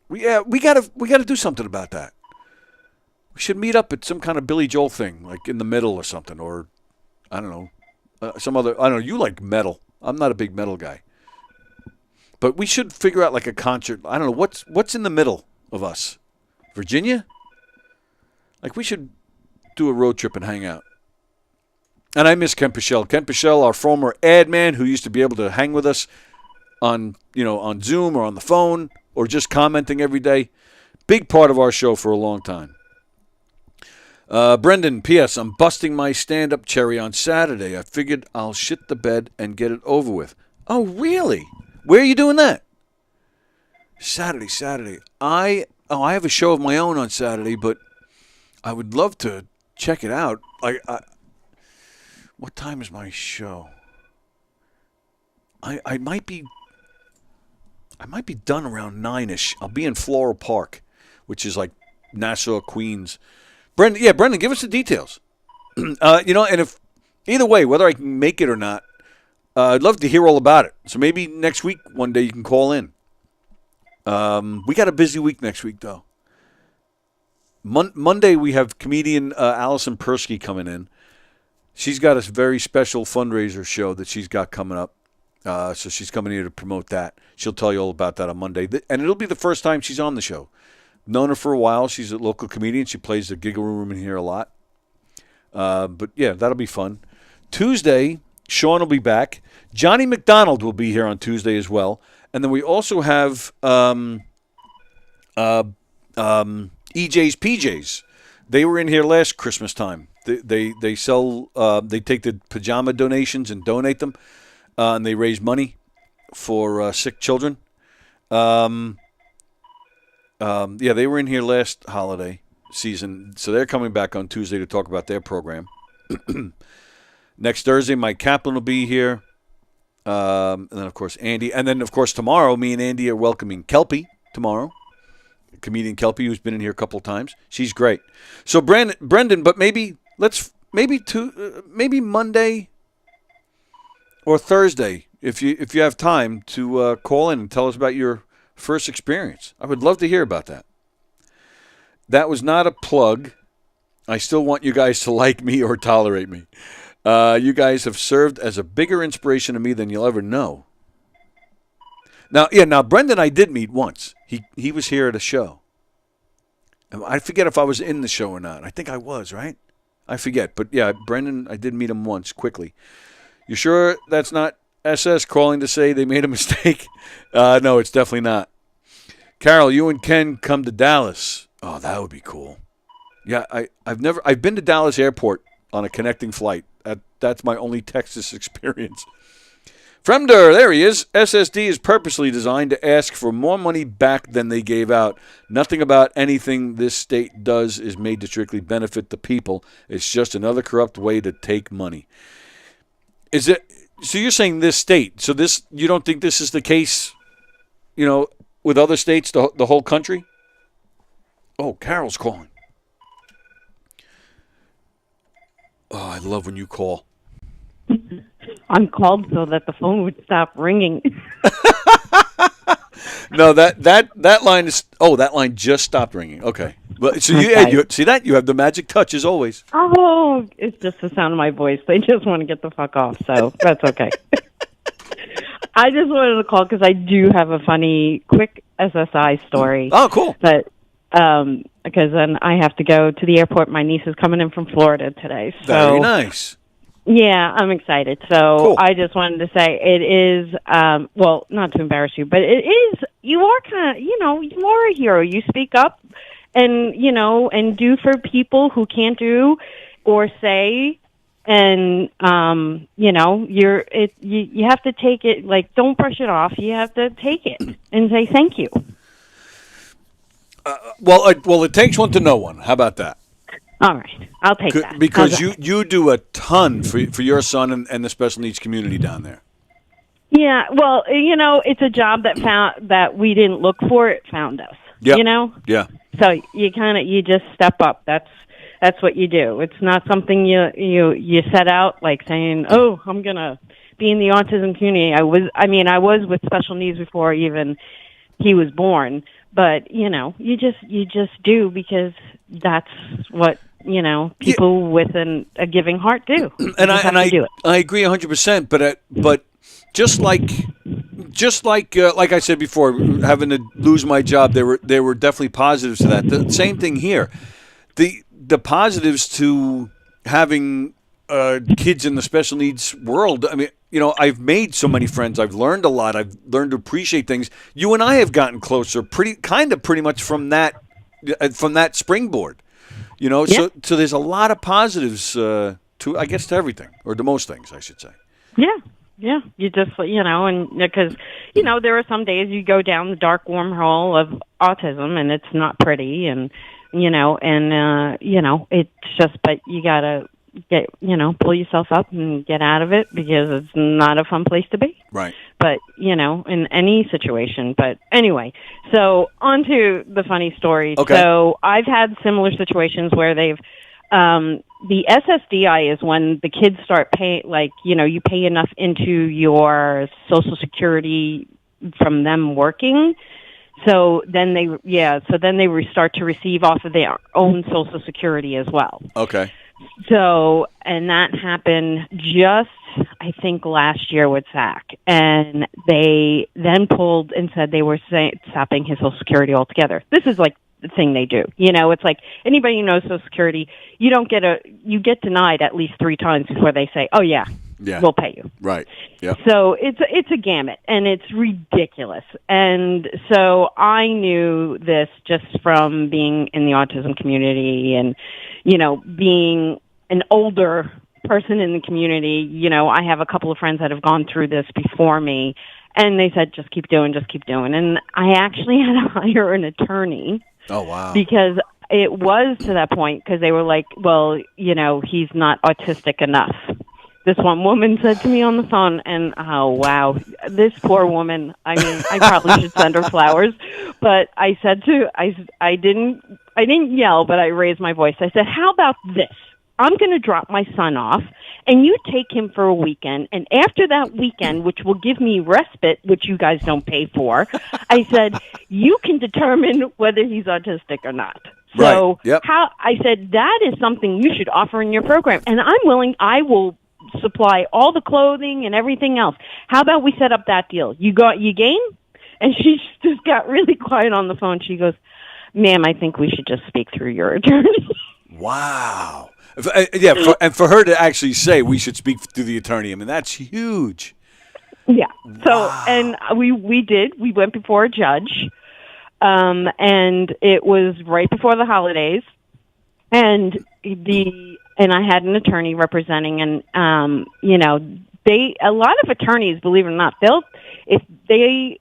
[SPEAKER 7] we gotta do something about that. We should meet up at some kind of Billy Joel thing, like in the middle or something, or I don't know, some other. I don't know. You like metal? I'm not a big metal guy, but we should figure out like a concert. I don't know what's in the middle of us. Virginia? Like we should do a road trip and hang out. And I miss Ken Pichelle. Ken Pichelle, our former ad man who used to be able to hang with us on Zoom or on the phone or just commenting every day. Big part of our show for a long time. Brendan, P.S. I'm busting my stand-up cherry on Saturday. I figured I'll shit the bed and get it over with. Oh, really? Where are you doing that? Saturday. I have a show of my own on Saturday, but I would love to check it out. What time is my show? I might be done around 9-ish. I'll be in Floral Park, which is like Nassau, Queens. Brendan, give us the details. And if either way, whether I can make it or not, I'd love to hear all about it. So maybe next week, one day you can call in. We got a busy week next week, though. Monday, we have comedian Allison Persky coming in. She's got a very special fundraiser show that she's got coming up. So she's coming here to promote that. She'll tell you all about that on Monday. And it'll be the first time she's on the show. Known her for a while. She's a local comedian. She plays the Giggle Room in here a lot. But, yeah, that'll be fun. Tuesday, Sean will be back. Johnny McDonald will be here on Tuesday as well. And then we also have EJ's PJs. They were in here last Christmas time. They sell. They take the pajama donations and donate them, and they raise money for sick children. They were in here last holiday season, so they're coming back on Tuesday to talk about their program. Next Thursday, Mike Kaplan will be here. And then, of course, Andy. And then, of course, tomorrow, me and Andy are welcoming Kelpie tomorrow. Comedian Kelpie, who's been in here a couple of times. She's great. So, Brendan, but maybe Monday or Thursday, if you have time to call in and tell us about your first experience. I would love to hear about that. That was not a plug. I still want you guys to like me or tolerate me. You guys have served as a bigger inspiration to me than you'll ever know. Now, Brendan I did meet once. He was here at a show. I forget if I was in the show or not. I think I was, right? I forget. But, yeah, Brendan, I did meet him once, quickly. You sure that's not SS calling to say they made a mistake? No, it's definitely not. Carol, you and Ken come to Dallas. Oh, that would be cool. Yeah, I've been to Dallas Airport on a connecting flight. That's my only Texas experience. Fremder, there he is. SSD is purposely designed to ask for more money back than they gave out. Nothing about anything this state does is made to strictly benefit the people. It's just another corrupt way to take money. Is it? So you're saying this state? So this, you don't think this is the case? With other states, the whole country? Oh, Carol's calling. Oh, I love when you call.
[SPEAKER 10] I'm called so that the phone would stop ringing.
[SPEAKER 7] No, that line is. Oh, that line just stopped ringing. Okay, but so you see that you have the magic touch as always.
[SPEAKER 10] Oh, it's just the sound of my voice. They just want to get the fuck off, so that's okay. I just wanted to call because I do have a funny, quick SSI story.
[SPEAKER 7] Oh, cool.
[SPEAKER 10] But because then I have to go to the airport. My niece is coming in from Florida today. So,
[SPEAKER 7] very nice.
[SPEAKER 10] Yeah, I'm excited. So
[SPEAKER 7] cool.
[SPEAKER 10] I just wanted to say it is, well, not to embarrass you, but it is, you are kind of, you are a hero. You speak up and, and do for people who can't do or say, and, you have to take it, like, don't brush it off. You have to take it and say thank you.
[SPEAKER 7] Well, it takes one to know one. How about that?
[SPEAKER 10] All right, I'll take that.
[SPEAKER 7] Because you do a ton for your son and the special needs community down there.
[SPEAKER 10] Yeah, well, it's a job that we didn't look for. It found us.
[SPEAKER 7] Yep.
[SPEAKER 10] Yeah. So you just step up. That's what you do. It's not something you set out like saying, "Oh, I'm gonna be in the autism community." I was with special needs before even he was born. But you just do because that's what people with a giving heart do.
[SPEAKER 7] And I agree 100%. But just like I said before, having to lose my job, there were definitely positives to that. The same thing here. The positives to having kids in the special needs world. I mean, I've made so many friends. I've learned a lot. I've learned to appreciate things. You and I have gotten closer pretty much from that springboard.
[SPEAKER 10] Yeah.
[SPEAKER 7] So there's a lot of positives to everything, or to most things, I should say.
[SPEAKER 10] Yeah. You just, and because, there are some days you go down the dark wormhole of autism and it's not pretty and, it's just, but you gotta pull yourself up and get out of it because it's not a fun place to be.
[SPEAKER 7] Right.
[SPEAKER 10] But, in any situation. But anyway, so on to the funny story.
[SPEAKER 7] Okay.
[SPEAKER 10] So I've had similar situations where they've, the SSDI is when the kids start paying, you pay enough into your Social Security from them working. So then they start to receive off of their own Social Security as well.
[SPEAKER 7] Okay.
[SPEAKER 10] So, and that happened just, I think, last year with Zach. And they then pulled and said they were stopping his Social Security altogether. This is like the thing they do. It's like anybody who knows Social Security, you get denied at least 3 times before they say, oh, yeah. We'll pay you. Right. Yeah. So it's a gamut, and it's ridiculous. And so I knew this just from being in the autism community and, being an older person in the community. I have a couple of friends that have gone through this before me, and they said, just keep doing. And I actually had to hire an attorney. Oh, wow. Because it was to that point, because they were like, well, he's not autistic enough. This one woman said to me on the phone, and oh, wow, this poor woman, I mean, I probably should send her flowers, but I said I didn't yell, but I raised my voice. I said, how about this? I'm going to drop my son off, and you take him for a weekend, and after that weekend, which will give me respite, which you guys don't pay for, I said, you can determine whether he's autistic or not. So
[SPEAKER 7] right. Yep.
[SPEAKER 10] I said, that is something you should offer in your program, and I will supply all the clothing and everything else. How about we set up that deal? You game? And she just got really quiet on the phone. She goes, ma'am, I think we should just speak through your attorney.
[SPEAKER 7] Wow. And for her to actually say we should speak through the attorney, I mean, that's huge.
[SPEAKER 10] Yeah. So, and we did. We went before a judge, and it was right before the holidays, and I had an attorney representing, and a lot of attorneys, believe it or not, if they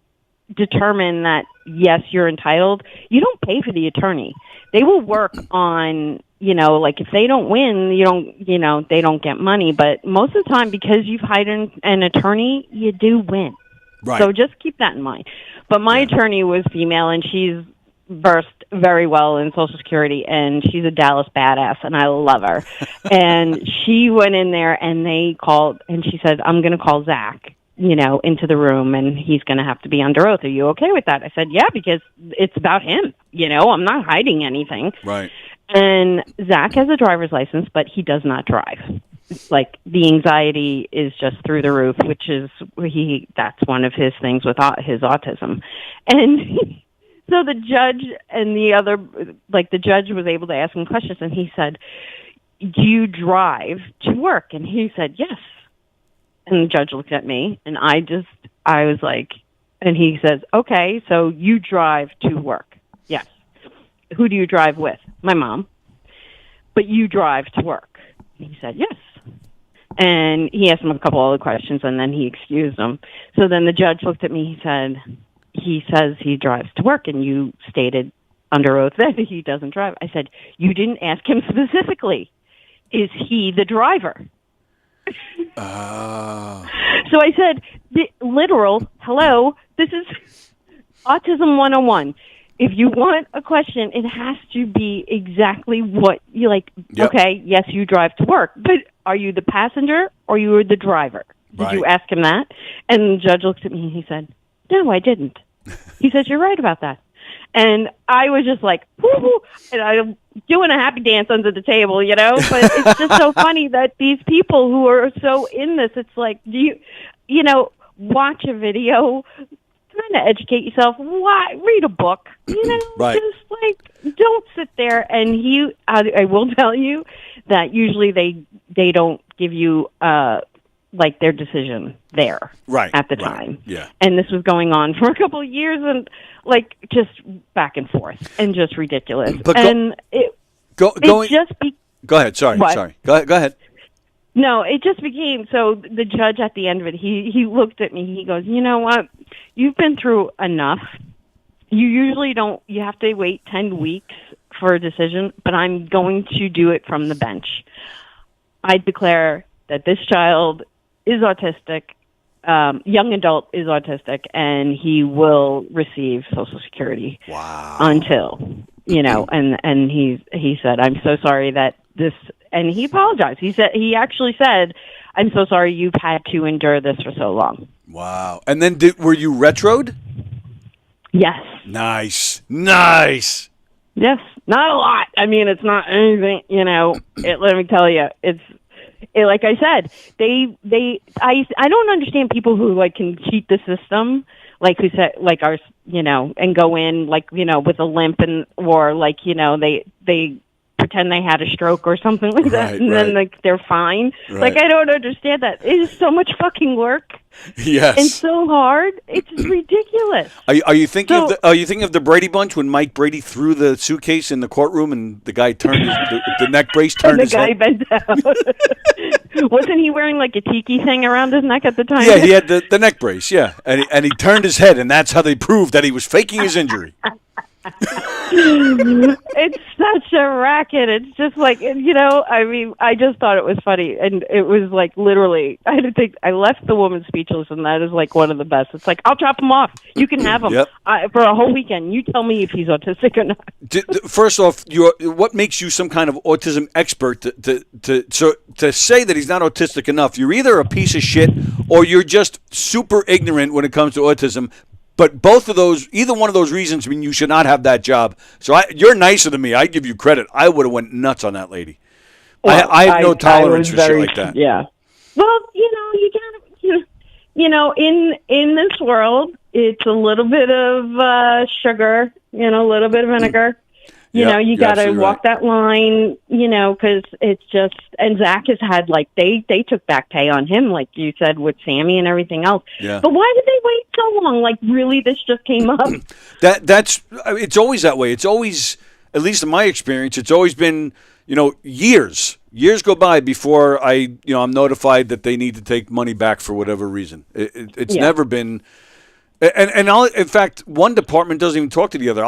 [SPEAKER 10] determine that yes, you're entitled, you don't pay for the attorney. They will work on, like if they don't win, they don't get money. But most of the time, because you've hired an attorney, you do win.
[SPEAKER 7] Right.
[SPEAKER 10] So just keep that in mind. But my attorney was female, and she's versed very well in Social Security, and she's a Dallas badass, and I love her. And she went in there, and they called, and she said, I'm going to call Zach, into the room, and he's going to have to be under oath. Are you okay with that? I said, yeah, because it's about him. I'm not hiding anything.
[SPEAKER 7] Right.
[SPEAKER 10] And Zach has a driver's license, but he does not drive. Like, the anxiety is just through the roof, which is that's one of his things with his autism. And so the judge and the judge was able to ask him questions, and he said, do you drive to work? And he said, yes. And the judge looked at me, and I was like, and he says, okay, so you drive to work. Yes. Who do you drive with? My mom. But you drive to work. And he said, yes. And he asked him a couple other questions, and then he excused him. So then the judge looked at me. He says he drives to work, and you stated under oath that he doesn't drive. I said, you didn't ask him specifically. Is he the driver? So I said, literal, hello, this is Autism 101. If you want a question, it has to be exactly what you like. Yep. Okay, yes, you drive to work, but are you the passenger or you are the driver? Did you ask him that? And the judge looked at me and he said, no, I didn't. He says, you're right about that. And I was just like, whoo, and I'm doing a happy dance under the table, but it's just so funny that these people who are so in this, it's like, do you watch a video, kind of educate yourself, read a book,
[SPEAKER 7] right.
[SPEAKER 10] Just like, don't sit there and I will tell you that usually they don't give you, like their decision there at the time.
[SPEAKER 7] Yeah.
[SPEAKER 10] And this was going on for a couple of years and like just back and forth and just ridiculous.
[SPEAKER 7] But
[SPEAKER 10] Go
[SPEAKER 7] ahead. Sorry. Go ahead.
[SPEAKER 10] No, it just became, so the judge at the end of it, he looked at me, he goes, you know what? You've been through enough. You usually you have to wait 10 weeks for a decision, but I'm going to do it from the bench. I declare that this child is autistic, young adult is autistic, and he will receive Social Security.
[SPEAKER 7] Wow.
[SPEAKER 10] Until, and he said, I'm so sorry that this, and he apologized. He actually said, I'm so sorry you've had to endure this for so long.
[SPEAKER 7] Wow. And then were you retroed?
[SPEAKER 10] Yes.
[SPEAKER 7] Nice.
[SPEAKER 10] Yes. Not a lot. I mean, it's not anything, let me tell you, like I said, I don't understand people who like can cheat the system, like who said like our, and go in like, with a limp or like, they pretend they had a stroke or something like that, and then like they're fine.
[SPEAKER 7] Right.
[SPEAKER 10] Like I don't understand that. It is so much fucking work.
[SPEAKER 7] Yes.
[SPEAKER 10] And so hard. It's ridiculous.
[SPEAKER 7] Are you thinking of the Brady Bunch when Mike Brady threw the suitcase in the courtroom and the guy turned the neck brace turned his head?
[SPEAKER 10] The guy bent down. Wasn't he wearing like a tiki thing around his neck at the time?
[SPEAKER 7] Yeah, he had the neck brace, yeah. And he turned his head, and that's how they proved that he was faking his injury.
[SPEAKER 10] It's such a racket. It's just like, I mean, I just thought it was funny. And it was like literally, I left the woman speechless, and that is like one of the best. It's like, I'll drop him off. You can have him for a whole weekend. You tell me if he's autistic or not.
[SPEAKER 7] First off, what makes you some kind of autism expert to say that he's not autistic enough? You're either a piece of shit or you're just super ignorant when it comes to autism. But either one of those reasons mean you should not have that job. So you're nicer than me. I give you credit. I would have went nuts on that lady. Well, I have no tolerance for shit like that.
[SPEAKER 10] Yeah. Well, you gotta, in this world, it's a little bit of sugar, a little bit of vinegar. You got to walk that line, because it's just, and Zach has had, like, they took back pay on him, like you said, with Sammy and everything else.
[SPEAKER 7] Yeah.
[SPEAKER 10] But why did they wait so long? Like, really, this just came up?
[SPEAKER 7] It's always that way. It's always, at least in my experience, it's always been, years Years go by before I'm notified that they need to take money back for whatever reason. It's never been, and in fact, one department doesn't even talk to the other.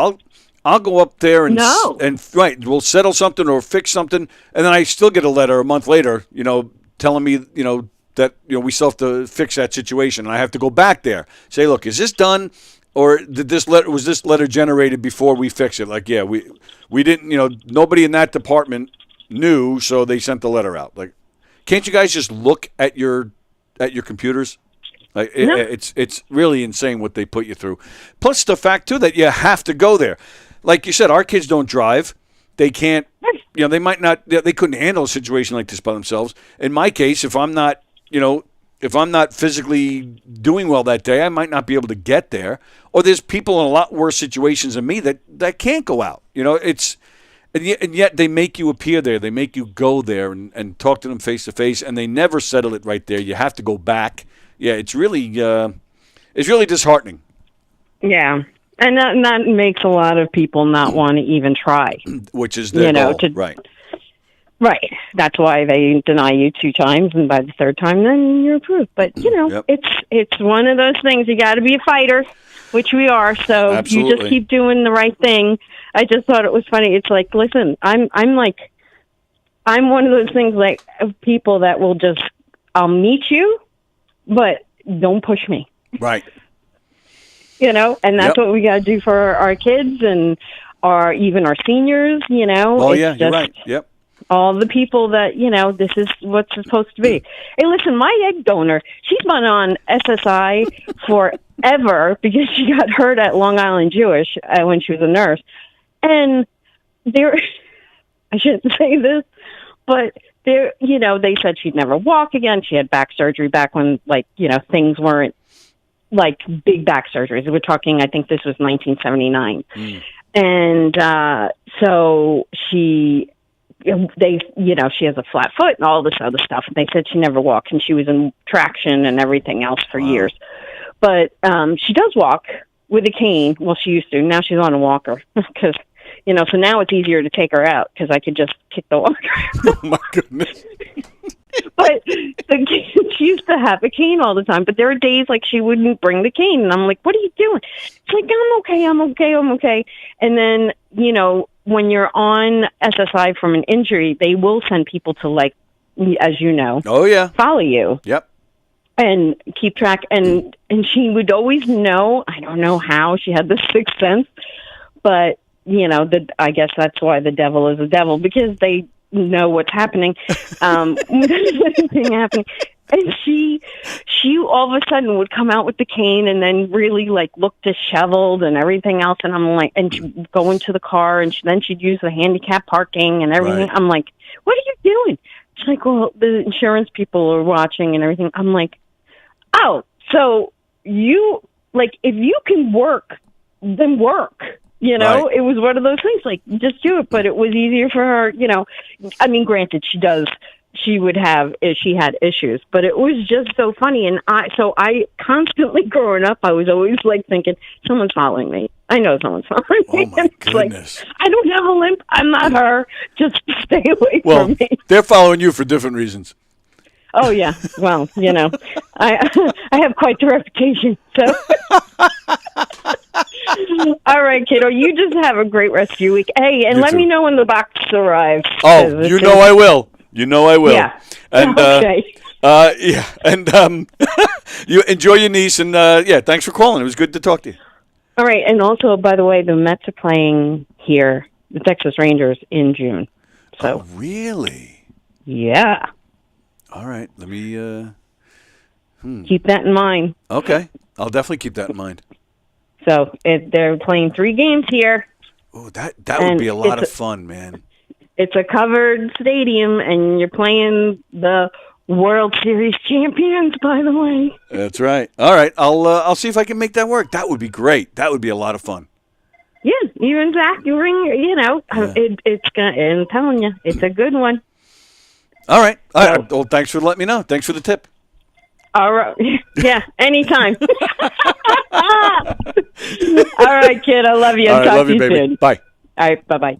[SPEAKER 7] I'll go up there and we'll settle something or fix something, and then I still get a letter a month later, telling me, that we still have to fix that situation, and I have to go back there, say, look, is this done, or was this letter generated before we fix it? Like, yeah, we didn't, nobody in that department knew, so they sent the letter out. Like, can't you guys just look at your computers? Like, it's really insane what they put you through. Plus the fact too that you have to go there. Like you said, our kids don't drive. They can't. They might not. They couldn't handle a situation like this by themselves. In my case, if I'm not physically doing well that day, I might not be able to get there. Or there's people in a lot worse situations than me that can't go out. And yet they make you appear there. They make you go there and talk to them face to face, and they never settle it right there. You have to go back. Yeah, it's really disheartening.
[SPEAKER 10] Yeah, and that makes a lot of people not want to even try.
[SPEAKER 7] Which is their goal, right?
[SPEAKER 10] Right. That's why they deny you 2 times, and by the 3rd time, then you're approved. But it's one of those things. You got to be a fighter, which we are. So
[SPEAKER 7] Absolutely.
[SPEAKER 10] You just keep doing the right thing. I just thought it was funny. It's like, listen, I'm one of those things like of people that will just, I'll meet you, but don't push me.
[SPEAKER 7] Right.
[SPEAKER 10] And that's what we got to do for our kids and even our seniors,
[SPEAKER 7] Oh, yeah, you're right. Yep.
[SPEAKER 10] All the people that, this is what's supposed to be. Hey, listen, my egg donor, she's been on SSI forever because she got hurt at Long Island Jewish when she was a nurse. And I shouldn't say this, but they said she'd never walk again. She had back surgery back when, things weren't like big back surgeries. We're talking, I think this was 1979. And so she has a flat foot and all this other stuff. And they said she never walked, and she was in traction and everything else for years. But she does walk with a cane. Well, she used to. Now she's on a walker because, so now it's easier to take her out because I could just kick the walker.
[SPEAKER 7] Oh, my goodness.
[SPEAKER 10] But she used to have a cane all the time. But there are days like she wouldn't bring the cane. And I'm like, what are you doing? She's like, I'm okay. And then, when you're on SSI from an injury, they will send people to, like, as you know, follow you.
[SPEAKER 7] Yep.
[SPEAKER 10] And keep track. And she would always know, I don't know how, she had the sixth sense, but, I guess that's why the devil is a devil, because they know what's happening. Anything happening. And she all of a sudden would come out with the cane and then really look disheveled and everything else. And I'm like, and she'd go into the car and then she'd use the handicap parking and everything. Right. I'm like, what are you doing? She's like, well, the insurance people are watching and everything. I'm like, oh, so you, if you can work, then work. Right. It was one of those things, just do it. But it was easier for her, I mean, granted, she had issues, but it was just so funny. And I constantly growing up, I was always thinking, someone's following me. I know someone's following me.
[SPEAKER 7] Oh my goodness.
[SPEAKER 10] I don't have a limp. I'm not her. Just stay away from me.
[SPEAKER 7] They're following you for different reasons.
[SPEAKER 10] Oh yeah. Well, I have quite the reputation. So, all right, kiddo. You just have a great rest of your week. Hey, and let me know when the box arrives.
[SPEAKER 7] Oh, I will. I will.
[SPEAKER 10] Yeah.
[SPEAKER 7] And
[SPEAKER 10] okay.
[SPEAKER 7] And you enjoy your niece, and thanks for calling. It was good to talk to you.
[SPEAKER 10] All right, and also, by the way, the Mets are playing here, the Texas Rangers, in June. So.
[SPEAKER 7] Oh, really?
[SPEAKER 10] Yeah.
[SPEAKER 7] All right, let me
[SPEAKER 10] keep that in mind.
[SPEAKER 7] Okay, I'll definitely keep that in mind.
[SPEAKER 10] So they're playing 3 games here.
[SPEAKER 7] Oh, that would be a lot of fun, man.
[SPEAKER 10] It's a covered stadium, and you're playing the World Series champions, by the way.
[SPEAKER 7] That's right. All right, I'll see if I can make that work. That would be great. That would be a lot of fun.
[SPEAKER 10] Yeah, even Zach, you ring. It's gonna. I'm telling you, it's a good one.
[SPEAKER 7] All right. Well, thanks for letting me know. Thanks for the tip.
[SPEAKER 10] All right. Yeah, anytime. All right, kid. I love you.
[SPEAKER 7] All right,
[SPEAKER 10] Talk
[SPEAKER 7] love
[SPEAKER 10] to
[SPEAKER 7] you, baby.
[SPEAKER 10] soon.
[SPEAKER 7] Bye.
[SPEAKER 10] All right. Bye-bye.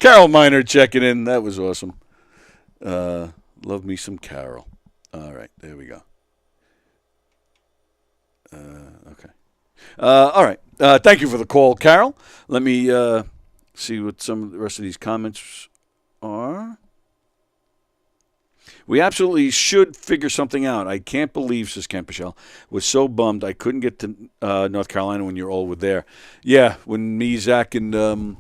[SPEAKER 7] Carol Miner checking in. That was awesome. Love me some Carol. All right, there we go. Okay. All right. Thank you for the call, Carol. Let me see what some of the rest of these comments are. We absolutely should figure something out. I can't believe, says Campichelle, was so bummed I couldn't get to North Carolina when you all were there. Yeah, when me, Zach, and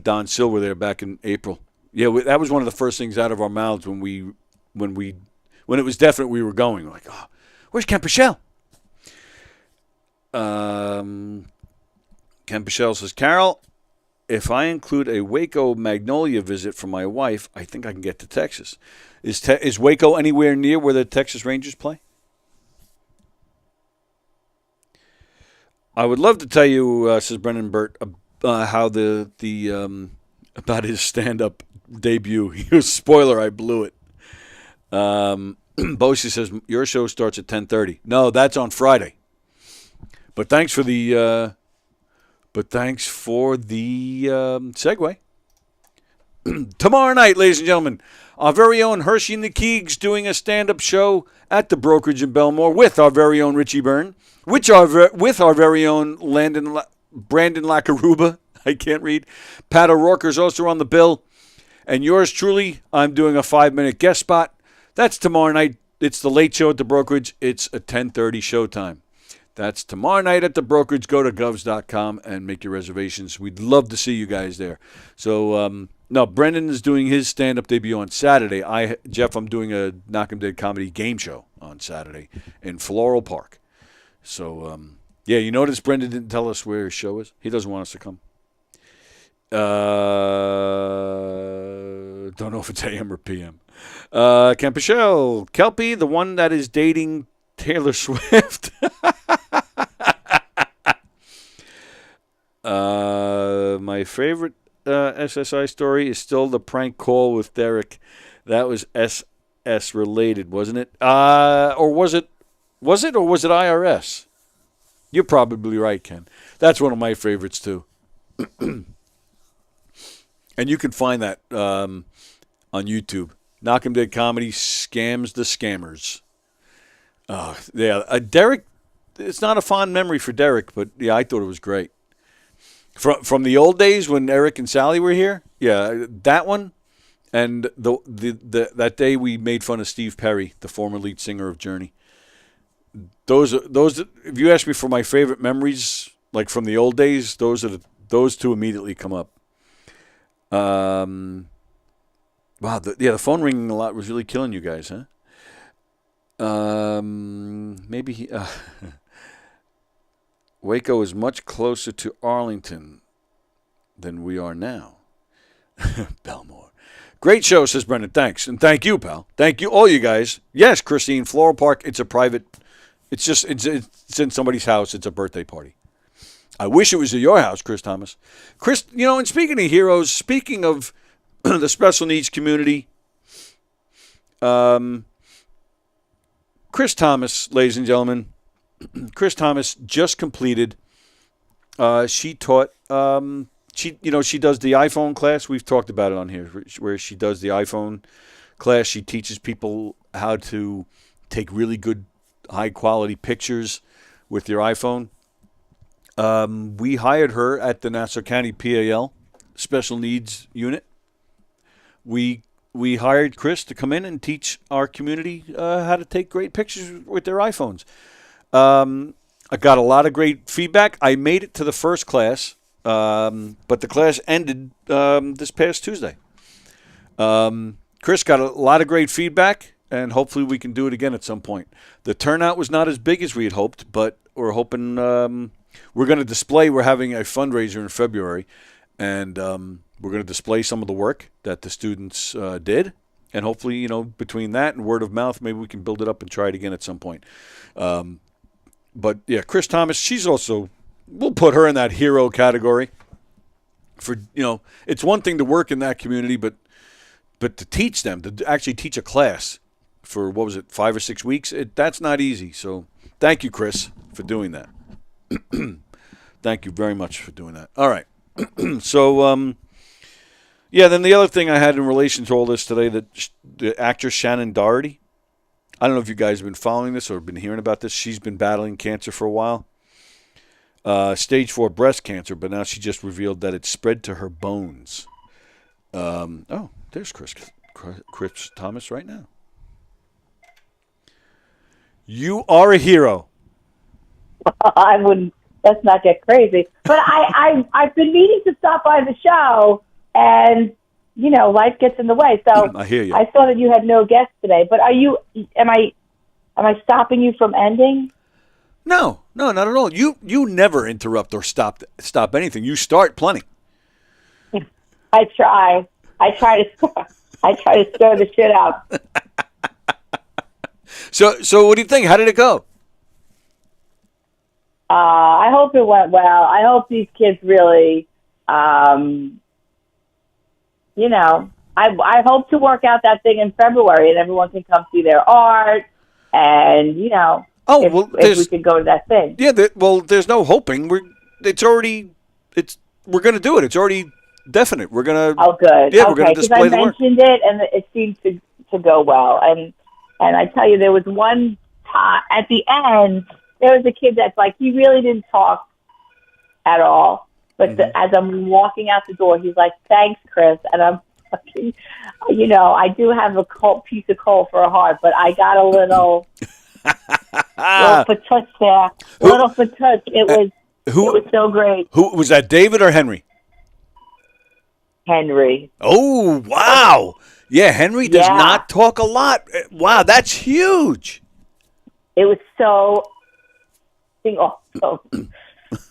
[SPEAKER 7] Don Sill were there back in April. Yeah, that was one of the first things out of our mouths when it was definite we were going. We're like, oh, where's Campichelle? Campichelle says, Carol, if I include a Waco Magnolia visit for my wife, I think I can get to Texas. Is Waco anywhere near where the Texas Rangers play? I would love to tell you, says Brendan Burt, how the about his stand-up debut. He was spoiler. I blew it. Bosie says your show starts at 10:30. No, that's on Friday. But thanks for the segue. Tomorrow night, ladies and gentlemen, our very own Hershey and the Keegs doing a stand-up show at the Brokerage in Belmore with our very own Richie Byrne, with our very own Brandon Lacaruba. I can't read. Pat O'Rourke's also on the bill. And yours truly, I'm doing a 5-minute guest spot. That's tomorrow night. It's the late show at the Brokerage. It's a 10:30 showtime. That's tomorrow night at the Brokerage. Go to govs.com and make your reservations. We'd love to see you guys there. So, no, Brendan is doing his stand-up debut on Saturday. Jeff, I'm doing a Knockem Dead comedy game show on Saturday in Floral Park. So, yeah, you notice Brendan didn't tell us where his show is? He doesn't want us to come. Don't know if it's AM or PM. Campichelle, Kelpie, the one that is dating Taylor Swift. My favorite SSI story is still the prank call with Derek. That was SS related, wasn't it? Or was it IRS? You're probably right, Ken. That's one of my favorites too. And you can find that on YouTube. Knockem Dead Comedy Scams the Scammers. Yeah, Derek, it's not a fond memory for Derek, but yeah, I thought it was great. From the old days when Eric and Sally were here, yeah, that one, and that day we made fun of Steve Perry, the former lead singer of Journey. Those. If you ask me for my favorite memories, like from the old days, those two immediately come up. Wow, the phone ringing a lot was really killing you guys, huh? Maybe Waco is much closer to Arlington than we are now. Belmore. Great show, says Brendan. Thanks. And thank you, pal. Thank you, all you guys. Yes, Christine, Floral Park, it's a private, it's in somebody's house. It's a birthday party. I wish it was at your house, Chris Thomas. Chris, and speaking of heroes, speaking of the special needs community, Chris Thomas, ladies and gentlemen, Chris Thomas just completed. She taught. She does the iPhone class. We've talked about it on here, where she does the iPhone class. She teaches people how to take really good, high quality pictures with your iPhone. We hired her at the Nassau County PAL Special Needs Unit. We hired Chris to come in and teach our community how to take great pictures with their iPhones. I got a lot of great feedback. I made it to the first class, but the class ended this past Tuesday. Chris got a lot of great feedback, and hopefully we can do it again at some point. The turnout was not as big as we had hoped, but we're hoping we're going to display. We're having a fundraiser in February, and we're going to display some of the work that the students did. And hopefully, between that and word of mouth, maybe we can build it up and try it again at some point. But, yeah, Chris Thomas, she's also, we'll put her in that hero category. For, it's one thing to work in that community, but to teach them, to actually teach a class for, 5 or 6 weeks, that's not easy. So thank you, Chris, for doing that. Thank you very much for doing that. All right. So, Yeah, then the other thing I had in relation to all this today, that the actress Shannon Doherty, I don't know if you guys have been following this or been hearing about this. She's been battling cancer for a while. Stage 4 breast cancer, but now she just revealed that it's spread to her bones. There's Chris Thomas right now. You are a hero.
[SPEAKER 11] I wouldn't. Let's not get crazy. But I've been meaning to stop by the show, and life gets in the way. So
[SPEAKER 7] I hear you.
[SPEAKER 11] I saw that you had no guests today. But am I stopping you from ending?
[SPEAKER 7] No, not at all. You never interrupt or stop anything. You start plenty.
[SPEAKER 11] I try to stir the shit out.
[SPEAKER 7] So what do you think? How did it go?
[SPEAKER 11] I hope it went well. I hope these kids really, I hope to work out that thing in February and everyone can come see their art and, if we could go to that thing.
[SPEAKER 7] Yeah, there's no hoping. We're going to do it. It's already definite. We're going to.
[SPEAKER 11] Oh, good.
[SPEAKER 7] Yeah,
[SPEAKER 11] okay,
[SPEAKER 7] we're going to display the work.
[SPEAKER 11] I mentioned it and it seemed to go well. And I tell you, there was one time at the end, there was a kid that's like, he really didn't talk at all. But as I'm walking out the door, he's like, thanks, Chris. And I'm fucking, I do have a piece of coal for a heart, but I got a little patouch there. Little patouch. It was so great.
[SPEAKER 7] Who was that, David or Henry?
[SPEAKER 11] Henry.
[SPEAKER 7] Oh, wow. Yeah, Henry does not talk a lot. Wow, that's huge.
[SPEAKER 11] It was so...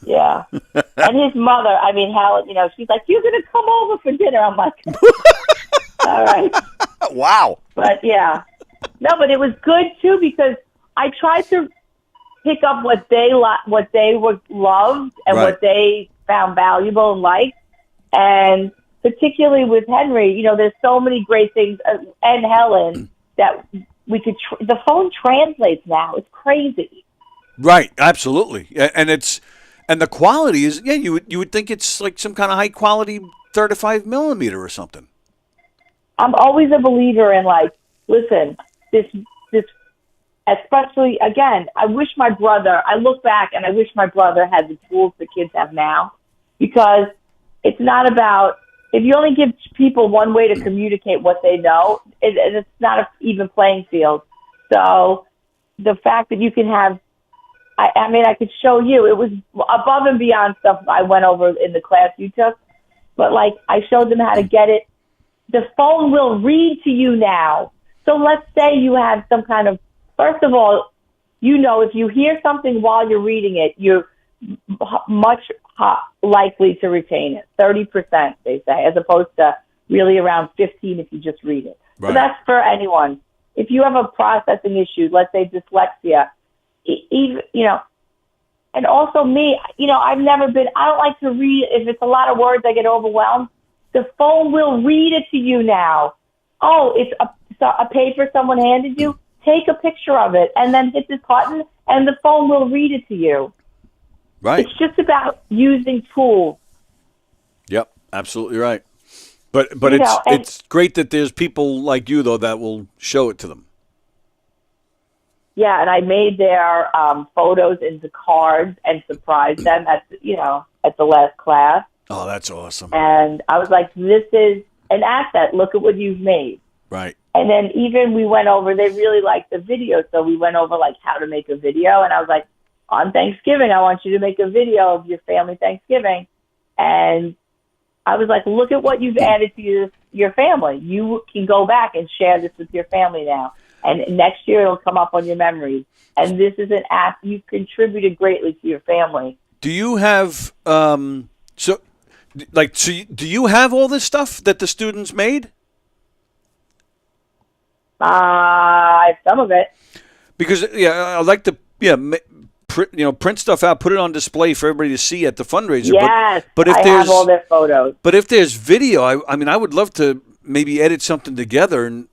[SPEAKER 11] yeah. And his mother, Helen, she's like, you're going to come over for dinner. I'm like, all right.
[SPEAKER 7] Wow.
[SPEAKER 11] But yeah. No, but it was good too because I tried to pick up what they were loved and what they found valuable and liked. And particularly with Henry, there's so many great things, and Helen, that we could, the phone translates now. It's crazy.
[SPEAKER 7] Right, absolutely, and the quality is you would think it's like some kind of high quality 35 millimeter or something.
[SPEAKER 11] I'm always a believer in listen, this especially again. I look back and I wish my brother had the tools the kids have now, because it's not about, if you only give people one way to communicate what they know, it's not an even playing field. So the fact that you can have, I could show you, it was above and beyond stuff I went over in the class you took, but I showed them how to get it. The phone will read to you now. So let's say you have some kind of, first of all, if you hear something while you're reading it, you're much likely to retain it. 30%, they say, as opposed to really around 15 if you just read it. Right. So that's for anyone. If you have a processing issue, let's say dyslexia, even, and also me, I don't like to read. If it's a lot of words, I get overwhelmed. The phone will read it to you now. Oh, it's a paper someone handed you. Take a picture of it and then hit this button and the phone will read it to you.
[SPEAKER 7] Right.
[SPEAKER 11] It's just about using tools.
[SPEAKER 7] Yep, absolutely right. But it's great that there's people like you, though, that will show it to them.
[SPEAKER 11] Yeah, and I made their photos into cards and surprised them at the last class.
[SPEAKER 7] Oh, that's awesome.
[SPEAKER 11] And I was like, this is an asset. Look at what you've made.
[SPEAKER 7] Right.
[SPEAKER 11] And then even we went over, they really liked the video, so we went over how to make a video. And I was like, on Thanksgiving, I want you to make a video of your family Thanksgiving. And I was like, look at what you've added to your family. You can go back and share this with your family now. And next year it'll come up on your memories. And this is an act you've contributed greatly to your family.
[SPEAKER 7] Do you have do you have all this stuff that the students made?
[SPEAKER 11] I have some of it.
[SPEAKER 7] Because I like to print stuff out, put it on display for everybody to see at the fundraiser.
[SPEAKER 11] Yes,
[SPEAKER 7] but if
[SPEAKER 11] I have all their photos.
[SPEAKER 7] But if there's video, I would love to maybe edit something together and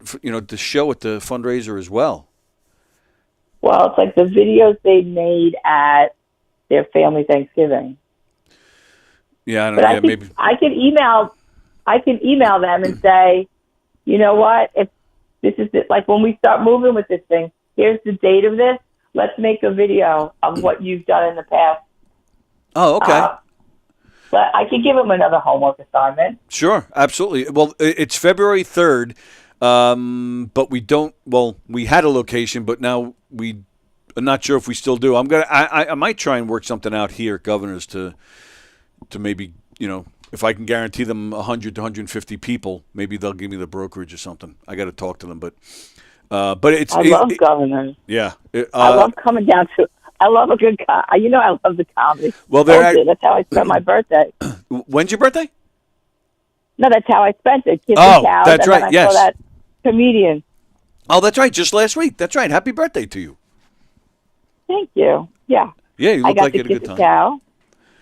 [SPEAKER 7] to show at the fundraiser as well.
[SPEAKER 11] Well, it's like the videos they made at their family Thanksgiving.
[SPEAKER 7] Yeah, I don't know.
[SPEAKER 11] But I could email I can email them and say, you know what, if this is it, like when we start moving with this thing, here's the date of this. Let's make a video of what you've done in the past.
[SPEAKER 7] Oh, okay.
[SPEAKER 11] But I could give them another homework assignment.
[SPEAKER 7] Sure, absolutely. Well, it's February 3rd, but we don't. Well, we had a location, but now I'm not sure if we still do. I might try and work something out here, Governors, to maybe, if I can guarantee them 100 to 150 people, maybe they'll give me the brokerage or something. I got to talk to them, but it's.
[SPEAKER 11] I love Governors.
[SPEAKER 7] Yeah,
[SPEAKER 11] I love coming down to. I love a good. I love the comedy.
[SPEAKER 7] Well,
[SPEAKER 11] that's how I spent my birthday.
[SPEAKER 7] When's your birthday?
[SPEAKER 11] No, that's how I spent it. Kids
[SPEAKER 7] Oh,
[SPEAKER 11] and cows,
[SPEAKER 7] that's
[SPEAKER 11] and
[SPEAKER 7] right.
[SPEAKER 11] Then I
[SPEAKER 7] Yes.
[SPEAKER 11] saw that comedian.
[SPEAKER 7] Oh, that's right. Just last week. That's right. Happy birthday to you.
[SPEAKER 11] Thank you. Yeah.
[SPEAKER 7] Yeah, you
[SPEAKER 11] I
[SPEAKER 7] look
[SPEAKER 11] got
[SPEAKER 7] like
[SPEAKER 11] to
[SPEAKER 7] you had a
[SPEAKER 11] kiss
[SPEAKER 7] good
[SPEAKER 11] a
[SPEAKER 7] time.
[SPEAKER 11] cow,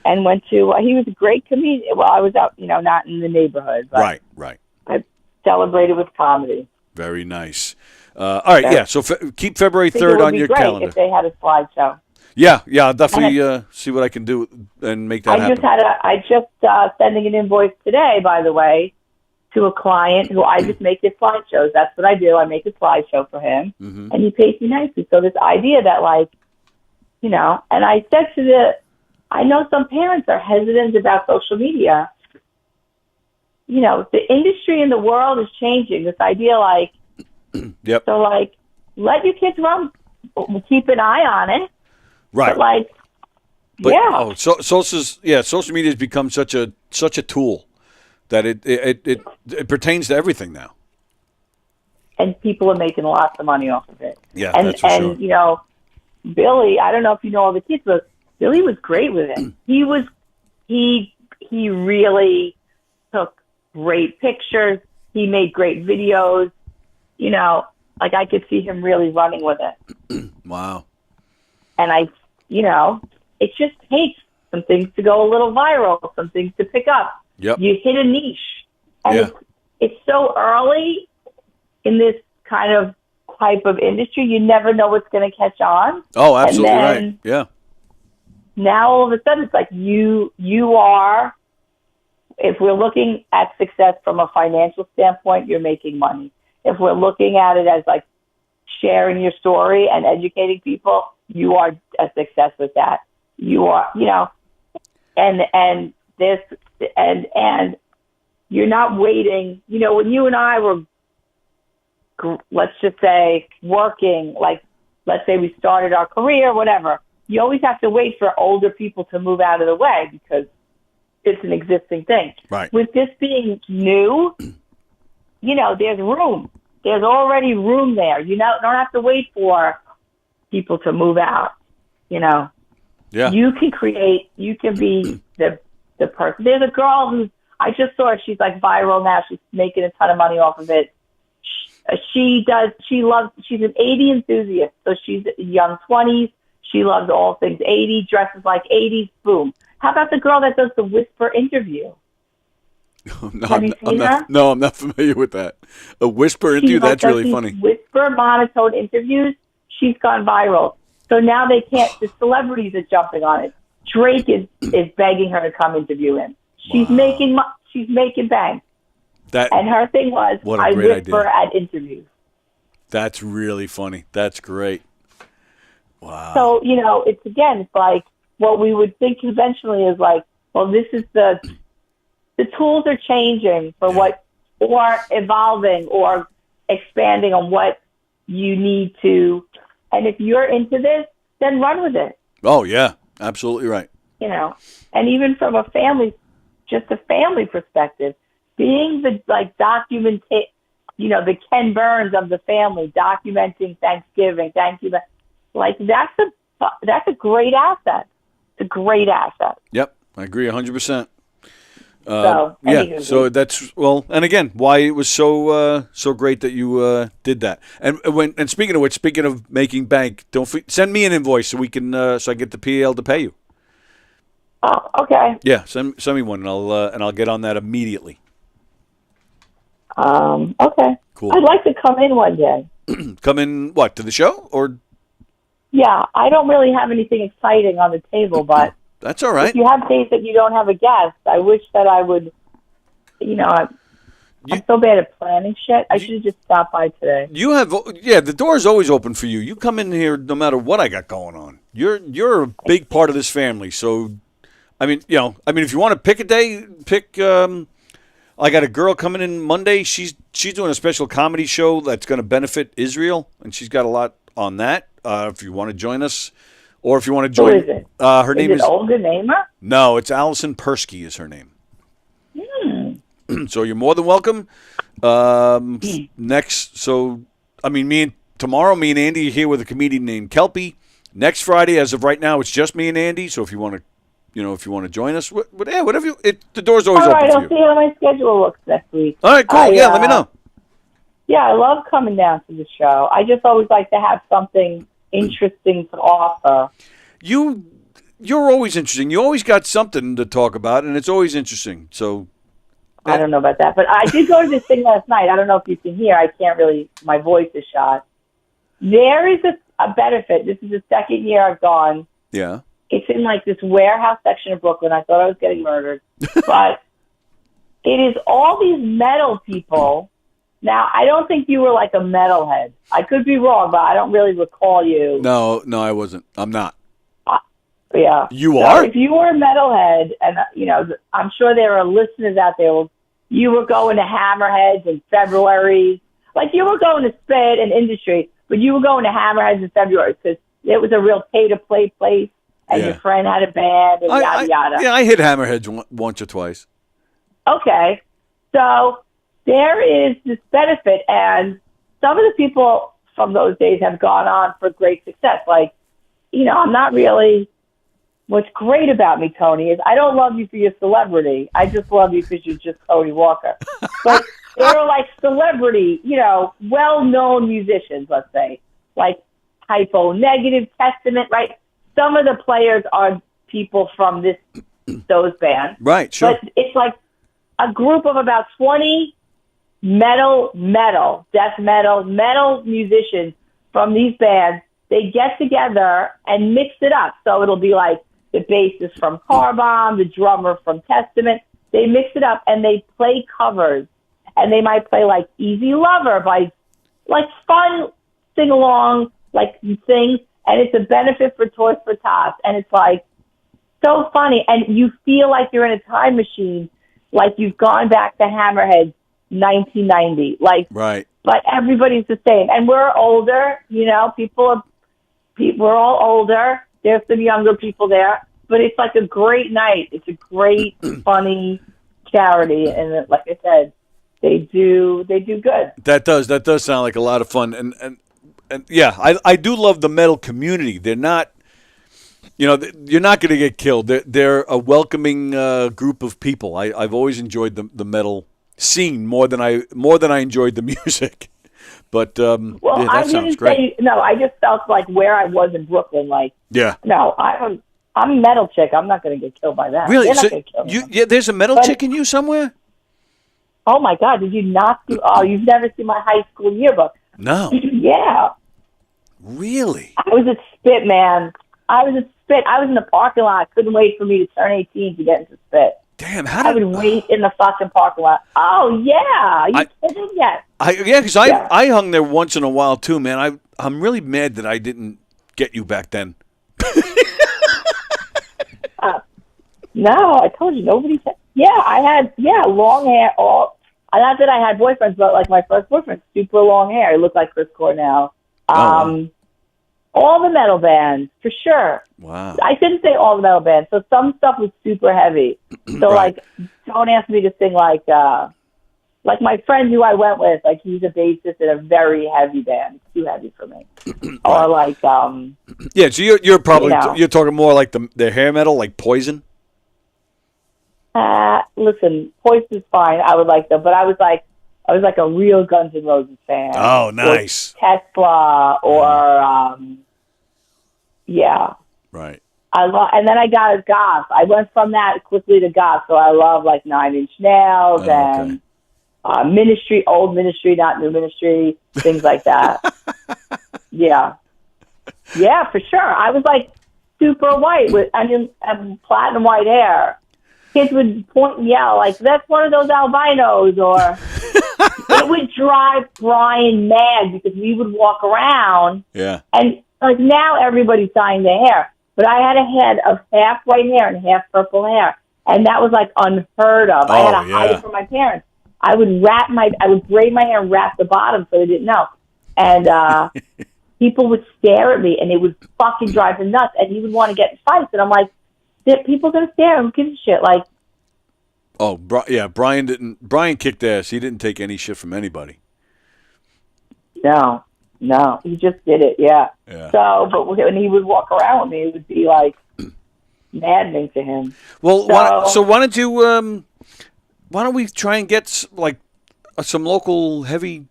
[SPEAKER 11] and went to. He was a great comedian. Well, I was out, not in the neighborhood. But
[SPEAKER 7] Right.
[SPEAKER 11] I celebrated with comedy.
[SPEAKER 7] Very nice. All right, yeah. So keep February
[SPEAKER 11] I think it
[SPEAKER 7] 3rd
[SPEAKER 11] would
[SPEAKER 7] on
[SPEAKER 11] be
[SPEAKER 7] your
[SPEAKER 11] great
[SPEAKER 7] calendar.
[SPEAKER 11] if they had a slideshow.
[SPEAKER 7] Yeah, I'll definitely see what I can do and make that happen.
[SPEAKER 11] I just sending an invoice today, by the way, to a client who I just make his slideshows. That's what I do. I make a slideshow for him, and he pays me nicely. So this idea that, and I said I know some parents are hesitant about social media. The industry in the world is changing. This idea,
[SPEAKER 7] yep.
[SPEAKER 11] So, let your kids run. Keep an eye on it.
[SPEAKER 7] Right.
[SPEAKER 11] But yeah.
[SPEAKER 7] Oh, social media has become such a tool that it pertains to everything now.
[SPEAKER 11] And people are making lots of money off of it.
[SPEAKER 7] Yeah,
[SPEAKER 11] and,
[SPEAKER 7] that's for
[SPEAKER 11] and,
[SPEAKER 7] sure.
[SPEAKER 11] Billy, I don't know if you know all the kids, but Billy was great with it. He really took great pictures. He made great videos. I could see him really running with it.
[SPEAKER 7] Wow.
[SPEAKER 11] And it just takes some things to go a little viral, some things to pick up.
[SPEAKER 7] Yep.
[SPEAKER 11] You hit a niche. And it's so early in this kind of type of industry, you never know what's going to catch on.
[SPEAKER 7] Oh, absolutely right. Yeah.
[SPEAKER 11] Now all of a sudden it's like you are, if we're looking at success from a financial standpoint, you're making money. If we're looking at it as sharing your story and educating people, you are a success with that. You are, and you're not waiting. When you and I were, let's just say, working, let's say we started our career, whatever, you always have to wait for older people to move out of the way because it's an existing thing.
[SPEAKER 7] Right.
[SPEAKER 11] With this being new, there's room. There's already room there. You don't have to wait for people to move out.
[SPEAKER 7] Yeah.
[SPEAKER 11] You can be the person. There's a girl who I just saw her. She's viral now. She's making a ton of money off of it. She's an 80 enthusiast. So she's young 20s. She loves all things 80, dresses like 80s. Boom. How about the girl that does the whisper interview? Have you seen her?
[SPEAKER 7] No, I'm not familiar with that. A whisper interview? That's really funny.
[SPEAKER 11] Whisper monotone interviews. She's gone viral. So now they can't. The celebrities are jumping on it. Drake is begging her to come interview him. She's making bank. And her thing was, I whisper at interviews.
[SPEAKER 7] That's really funny. That's great. Wow.
[SPEAKER 11] So it's like what we would think conventionally is well, this is the tools are changing for or evolving or expanding on what you need to. And if you're into this, then run with it.
[SPEAKER 7] Oh, yeah. Absolutely right.
[SPEAKER 11] And even from a family perspective, being the the Ken Burns of the family, documenting Thanksgiving, thank you. That's a great asset. It's a great asset.
[SPEAKER 7] Yep. I agree 100%.
[SPEAKER 11] Yeah,
[SPEAKER 7] so that's and again, why it was so great that you did that. And speaking of which, speaking of making bank, send me an invoice so we can so I get the PL to pay you.
[SPEAKER 11] Oh, okay.
[SPEAKER 7] Yeah, send me one, and I'll get on that immediately.
[SPEAKER 11] Okay.
[SPEAKER 7] Cool.
[SPEAKER 11] I'd like to come in one day.
[SPEAKER 7] Come in what, to the show or?
[SPEAKER 11] Yeah, I don't really have anything exciting on the table, but.
[SPEAKER 7] That's all right.
[SPEAKER 11] If you have days that you don't have a guest, I wish that I would, I'm so bad at planning shit. I should have just stopped by today.
[SPEAKER 7] The door's always open for you. You come in here no matter what I got going on. You're a big part of this family. So, if you want to pick a day, I got a girl coming in Monday. She's doing a special comedy show that's going to benefit Israel, and she's got a lot on that. If you want to join us, or if you want to join,
[SPEAKER 11] who is it?
[SPEAKER 7] Her name is
[SPEAKER 11] Olga Namer?
[SPEAKER 7] No, it's Allison Persky is her name. So you're more than welcome. Tomorrow, me and Andy are here with a comedian named Kelpie. Next Friday, as of right now, it's just me and Andy. So if you want to, join us, whatever. The door's always open for you.
[SPEAKER 11] I'll see how my schedule looks next week.
[SPEAKER 7] All right, cool. Let me know.
[SPEAKER 11] Yeah, I love coming down to the show. I just always like to have something interesting to offer.
[SPEAKER 7] You're always interesting. You always got something to talk about, and it's always interesting. So.
[SPEAKER 11] I don't know about that, but I did go to this thing last night. I don't know if you can hear. I can't really. My voice is shot. There is a benefit. This is the second year I've gone.
[SPEAKER 7] Yeah.
[SPEAKER 11] It's in like this warehouse section of Brooklyn. I thought I was getting murdered, but it is all these metal people. Now, I don't think you were like a metalhead. I could be wrong, but I don't really recall you.
[SPEAKER 7] No, I wasn't. I'm not.
[SPEAKER 11] Yeah.
[SPEAKER 7] You are?
[SPEAKER 11] If you were a metalhead, and I'm sure there are listeners out there, you were going to Hammerheads in February. Like you were going to Spit and Industry, but you were going to Hammerheads in February because it was a real pay-to-play place, and your friend had a band, and yada, yada.
[SPEAKER 7] Yeah, I hit Hammerheads once or twice.
[SPEAKER 11] Okay. So there is this benefit, and some of the people from those days have gone on for great success. Like, I'm not really... What's great about me, Tony, is I don't love you for your celebrity. I just love you because you're just Tony Walker. But they're like celebrity, well-known musicians, let's say, like Typo Negative, Testament, right? Some of the players are people from those bands.
[SPEAKER 7] Right, sure.
[SPEAKER 11] But it's like a group of about 20 death metal musicians from these bands. They get together and mix it up. So it'll be like, the bassist from Car Bomb, the drummer from Testament. They mix it up and they play covers. And they might play like Easy Lover by like fun sing-along like things. And it's a benefit for Toys for Tots. And it's like so funny. And you feel like you're in a time machine, like you've gone back to Hammerhead 1990. Like,
[SPEAKER 7] right.
[SPEAKER 11] But everybody's the same. And we're older, we're all older. There's some younger people there, but it's like a great night. It's a great, funny charity, and like I said, they do good.
[SPEAKER 7] That does sound like a lot of fun, and yeah, I do love the metal community. They're not, you're not going to get killed. They're a welcoming group of people. I've always enjoyed the metal scene more than I enjoyed the music. But that sounds great.
[SPEAKER 11] I just felt like where I was in Brooklyn, I'm a metal chick. I'm not going to get killed by that.
[SPEAKER 7] Really?
[SPEAKER 11] They're not going to kill me.
[SPEAKER 7] There's a metal chick in you somewhere?
[SPEAKER 11] Oh my God! Did you not see? Oh, you've never seen my high school yearbook?
[SPEAKER 7] No.
[SPEAKER 11] Yeah.
[SPEAKER 7] Really?
[SPEAKER 11] I was at Spit, man. I was in the parking lot. Couldn't wait for me to turn 18 to get into Spit.
[SPEAKER 7] Damn,
[SPEAKER 11] I would wait in the fucking parking lot. Oh, yeah. Are you kidding? Yes.
[SPEAKER 7] Because I hung there once in a while, too, man. I'm really mad that I didn't get you back then.
[SPEAKER 11] No, I told you, nobody said. Yeah, I had, long hair. Not that I had boyfriends, but like my first boyfriend, super long hair. He looked like Chris Cornell. All the metal bands, for sure.
[SPEAKER 7] Wow.
[SPEAKER 11] I shouldn't say all the metal bands. So some stuff was super heavy. So,
[SPEAKER 7] right.
[SPEAKER 11] like, don't ask me to sing like my friend who I went with, like, he's a bassist in a very heavy band. It's too heavy for me. Or like,
[SPEAKER 7] yeah, so you're probably, you're talking more like the hair metal, like Poison?
[SPEAKER 11] Listen, Poison's fine. I would like them. But I was like a real Guns N' Roses fan.
[SPEAKER 7] Oh, nice.
[SPEAKER 11] Or Tesla, or yeah.
[SPEAKER 7] Right.
[SPEAKER 11] And then I got a goth. I went from that quickly to goth. So I love like Nine Inch Nails and Ministry, old Ministry, not new Ministry, things like that. Yeah, for sure. I was like super white with platinum white hair. kids would point and yell, like, that's one of those albinos, or it would drive Brian mad because we would walk around.
[SPEAKER 7] Yeah.
[SPEAKER 11] And, like, now everybody's dyeing their hair. But I had a head of half white hair and half purple hair. And that was, like, unheard of. I had to hide it from my parents. I would braid my hair and wrap the bottom so they didn't know. And people would stare at me, and it would fucking drive him nuts. And he would want to get in fights. And I'm like, people going to stare. Who gives a shit? Like,
[SPEAKER 7] oh, yeah, Brian kicked ass. He didn't take any shit from anybody.
[SPEAKER 11] No, he just did it, yeah. So, but when he would walk around with me, it would be like maddening to him.
[SPEAKER 7] Well, why don't we try and get like some local heavy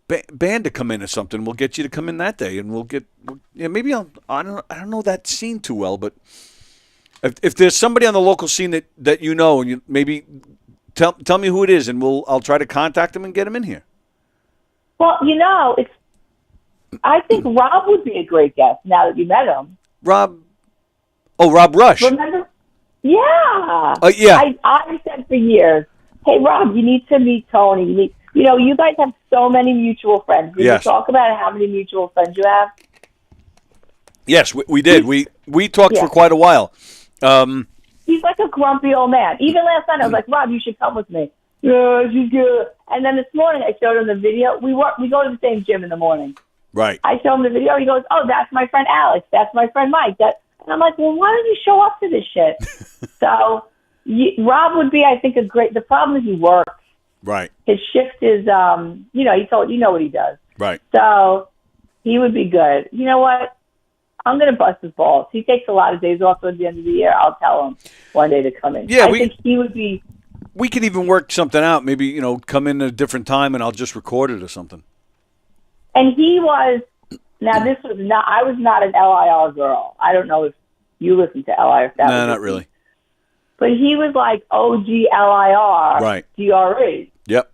[SPEAKER 7] band to come in or something? We'll get you to come in that day, and maybe I don't know that scene too well, but if there's somebody on the local scene that you know, and you maybe tell me who it is, and I'll try to contact them and get them in here.
[SPEAKER 11] Well, I think Rob would be a great guest now that you met him.
[SPEAKER 7] Rob Rush.
[SPEAKER 11] Remember? Yeah.
[SPEAKER 7] Yeah.
[SPEAKER 11] I said for years, hey, Rob, you need to meet Tony. You guys have so many mutual friends. Did you talk about how many mutual friends you have?
[SPEAKER 7] Yes, we did. We talked for quite a while.
[SPEAKER 11] He's like a grumpy old man. Even last night, I was like, Rob, you should come with me. Yeah, she's good. And then this morning, I showed him the video. We go to the same gym in the morning.
[SPEAKER 7] Right.
[SPEAKER 11] I show him the video. He goes, oh, that's my friend Alex. That's my friend Mike. And I'm like, well, why don't you show up to this shit? So Rob would be, I think, a great. The problem is he works.
[SPEAKER 7] Right.
[SPEAKER 11] His shift is, he told what he does.
[SPEAKER 7] Right.
[SPEAKER 11] So he would be good. You know what? I'm going to bust his balls. He takes a lot of days off at the end of the year. I'll tell him one day to come in.
[SPEAKER 7] Yeah,
[SPEAKER 11] I think he would be.
[SPEAKER 7] We could even work something out. Maybe, come in at a different time and I'll just record it or something.
[SPEAKER 11] And he was, I was not an LIR girl. I don't know if you listen to LIR.
[SPEAKER 7] No, not really.
[SPEAKER 11] But he was like OG LIR,
[SPEAKER 7] right.
[SPEAKER 11] DRE.
[SPEAKER 7] Yep.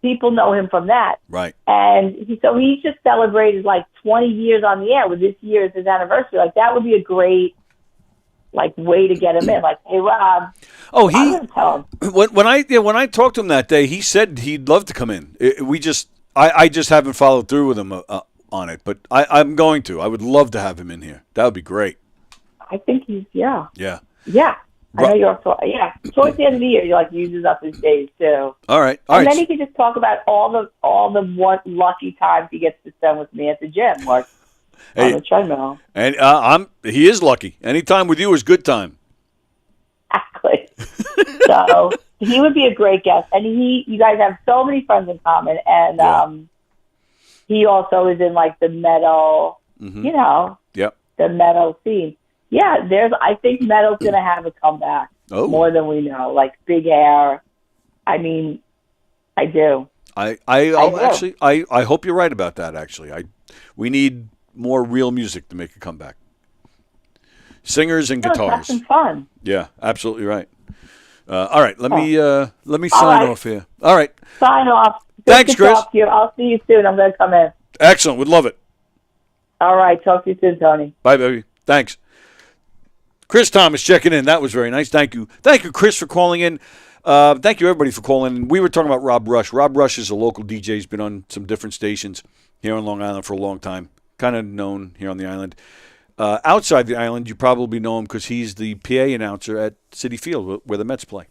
[SPEAKER 11] People know him from that.
[SPEAKER 7] Right.
[SPEAKER 11] And he just celebrated like 20 years on the air. With this year is his anniversary. Like, that would be a great way to get him in. Like, hey, Rob.
[SPEAKER 7] Oh,
[SPEAKER 11] I'm gonna tell him.
[SPEAKER 7] When I talked to him that day, he said he'd love to come in. I just haven't followed through with him on it, but I'm going to. I would love to have him in here. That would be great.
[SPEAKER 11] I think he's
[SPEAKER 7] Yeah.
[SPEAKER 11] Yeah. I know you're towards the end of the year, he uses up his days too.
[SPEAKER 7] All right.
[SPEAKER 11] And then he can just talk about all the what lucky times he gets to spend with me at the gym, on the treadmill.
[SPEAKER 7] And he is lucky. Any time with you is good time.
[SPEAKER 11] Exactly. So he would be a great guest, and you guys have so many friends in common, and he also is in like the metal,
[SPEAKER 7] Yep.
[SPEAKER 11] the metal scene. Yeah, I think metal's going to have a comeback more than we know. Like big hair. I mean, I do.
[SPEAKER 7] I hope you're right about that. Actually, we need more real music to make a comeback. Singers and guitars.
[SPEAKER 11] That's fun.
[SPEAKER 7] Yeah, absolutely right. All right, let me sign off here. All right,
[SPEAKER 11] sign off.
[SPEAKER 7] Thanks, Chris.
[SPEAKER 11] Talk to you. I'll see you soon. I'm going to come in.
[SPEAKER 7] Excellent. Would love it.
[SPEAKER 11] All right. Talk to you soon, Tony.
[SPEAKER 7] Bye, baby. Thanks. Chris Thomas checking in. That was very nice. Thank you. Thank you, Chris, for calling in. Thank you, everybody, for calling in. We were talking about Rob Rush. Rob Rush is a local DJ. He's been on some different stations here on Long Island for a long time. Kind of known here on the island. Outside the island, you probably know him because he's the PA announcer at Citi Field where the Mets play.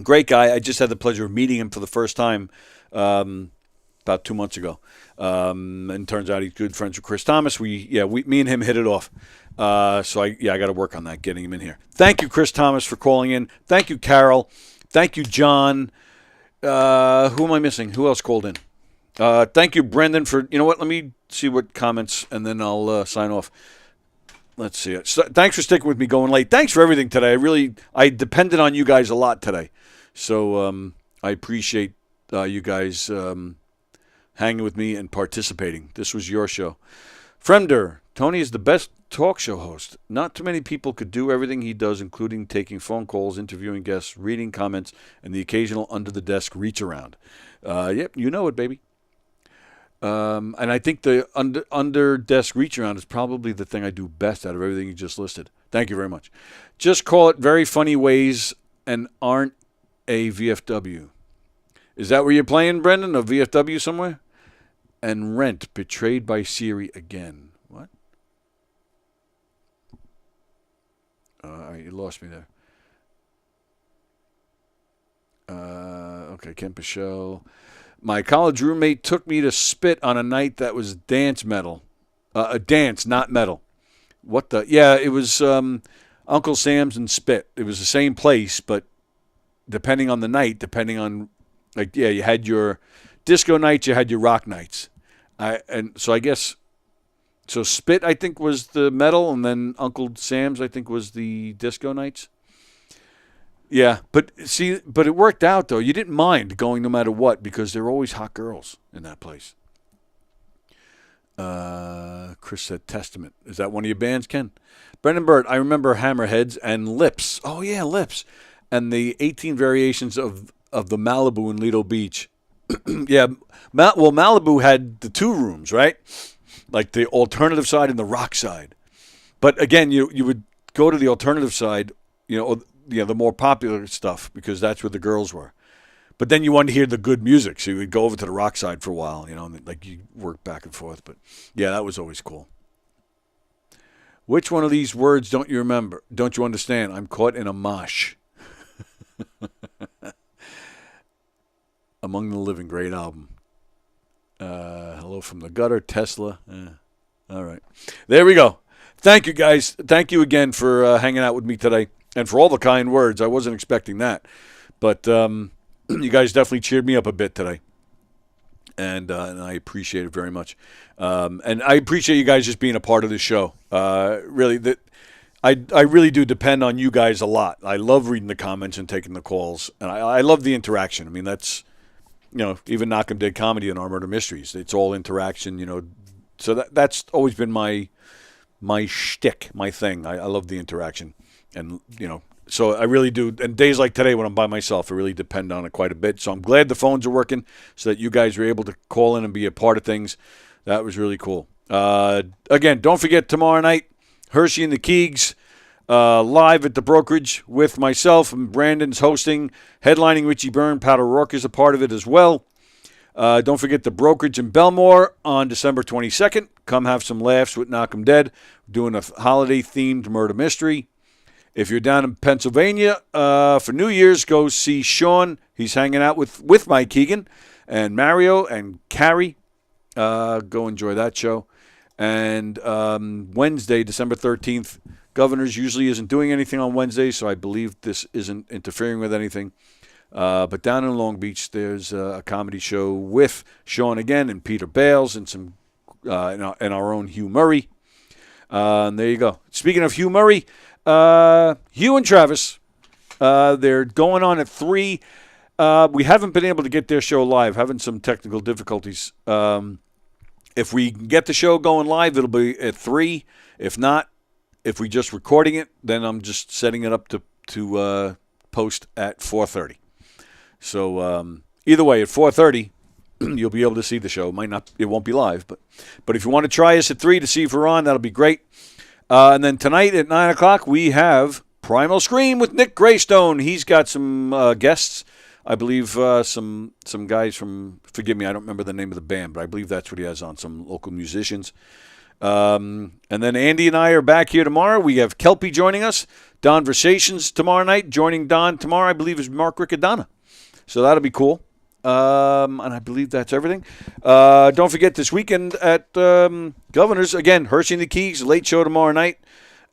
[SPEAKER 7] Great guy. I just had the pleasure of meeting him for the first time about 2 months ago. And turns out he's good friends with Chris Thomas. Me and him hit it off. So I got to work on that, getting him in here. Thank you, Chris Thomas, for calling in. Thank you, Carol. Thank you, John. Who am I missing? Who else called in? Thank you, Brendan, for, let me see what comments, and then I'll sign off. Let's see it. So, thanks for sticking with me going late. Thanks for everything today. I depended on you guys a lot today. So I appreciate you guys hanging with me and participating. This was your show. Fremder, Tony is the best talk show host. Not too many people could do everything he does, including taking phone calls, interviewing guests, reading comments, and the occasional under-the-desk reach around. Yep, you know it, baby. And I think the under-desk reach around is probably the thing I do best out of everything you just listed. Thank you very much. Just call it Very Funny Ways and aren't a VFW. Is that where you're playing, Brendan? A VFW somewhere? And Rent, Betrayed by Siri again. What? All right, you lost me there. Okay, Kemp Show. My college roommate took me to Spit on a night that was dance metal. A dance, not metal. What the? Yeah, it was Uncle Sam's and Spit. It was the same place, but depending on the night, depending on, like, yeah, you had your disco nights, you had your rock nights. So I guess, so Spit, I think, was the metal, and then Uncle Sam's, I think, was the disco nights. Yeah, but it worked out, though. You didn't mind going no matter what because there were always hot girls in that place. Chris said Testament. Is that one of your bands, Ken? Brendan Burt, I remember Hammerheads and Lips. Oh, yeah, Lips. And the 18 variations of the Malibu in Lido Beach. Yeah, well, Malibu had the two rooms, right? Like the alternative side and the rock side. But again, you would go to the alternative side, the more popular stuff because that's where the girls were. But then you wanted to hear the good music, so you would go over to the rock side for a while, and like you work back and forth. But yeah, that was always cool. Which one of these words don't you remember? Don't you understand? I'm caught in a mosh. Among the Living, great album. Hello from the Gutter, Tesla. All right. There we go. Thank you, guys. Thank you again for hanging out with me today and for all the kind words. I wasn't expecting that. But you guys definitely cheered me up a bit today. And I appreciate it very much. And I appreciate you guys just being a part of this show. Really, I really do depend on you guys a lot. I love reading the comments and taking the calls. And I love the interaction. I mean, that's, even Knockem did comedy in our Murder Mysteries. It's all interaction, So that's always been my shtick, my thing. I love the interaction. And, so I really do. And days like today when I'm by myself, I really depend on it quite a bit. So I'm glad the phones are working so that you guys are able to call in and be a part of things. That was really cool. Again, don't forget tomorrow night, Hershey and the Keegs, live at the brokerage with myself and Brandon's hosting, headlining Richie Byrne. Pat O'Rourke is a part of it as well. Don't forget the brokerage in Belmore on December 22nd. Come have some laughs with Knockem Dead. We're doing a holiday-themed murder mystery. If you're down in Pennsylvania for New Year's, go see Sean. He's hanging out with Mike Keegan and Mario and Carrie. Go enjoy that show. And Wednesday, December 13th, Governor's usually isn't doing anything on Wednesday, so I believe this isn't interfering with anything. But down in Long Beach, there's a comedy show with Sean again and Peter Bales and some and our own Hugh Murray. And there you go. Speaking of Hugh Murray, Hugh and Travis, they're going on at 3. We haven't been able to get their show live, having some technical difficulties. If we get the show going live, it'll be at 3. If not, if we're just recording it, then I'm just setting it up to post at 4:30. So either way, at 4:30, you'll be able to see the show. It won't be live, but if you want to try us at 3 to see if we're on, that'll be great. And then tonight at 9 o'clock, we have Primal Scream with Nick Greystone. He's got some guests. I believe some guys from, forgive me, I don't remember the name of the band, but I believe that's what he has on, some local musicians. And then Andy and I are back here tomorrow. We have Kelpie joining us. Donversations tomorrow night. Joining Don tomorrow, I believe, is Mark Riccadonna. So that'll be cool. And I believe that's everything. Don't forget this weekend at Governor's. Again, Hershey and the Keegs, late show tomorrow night.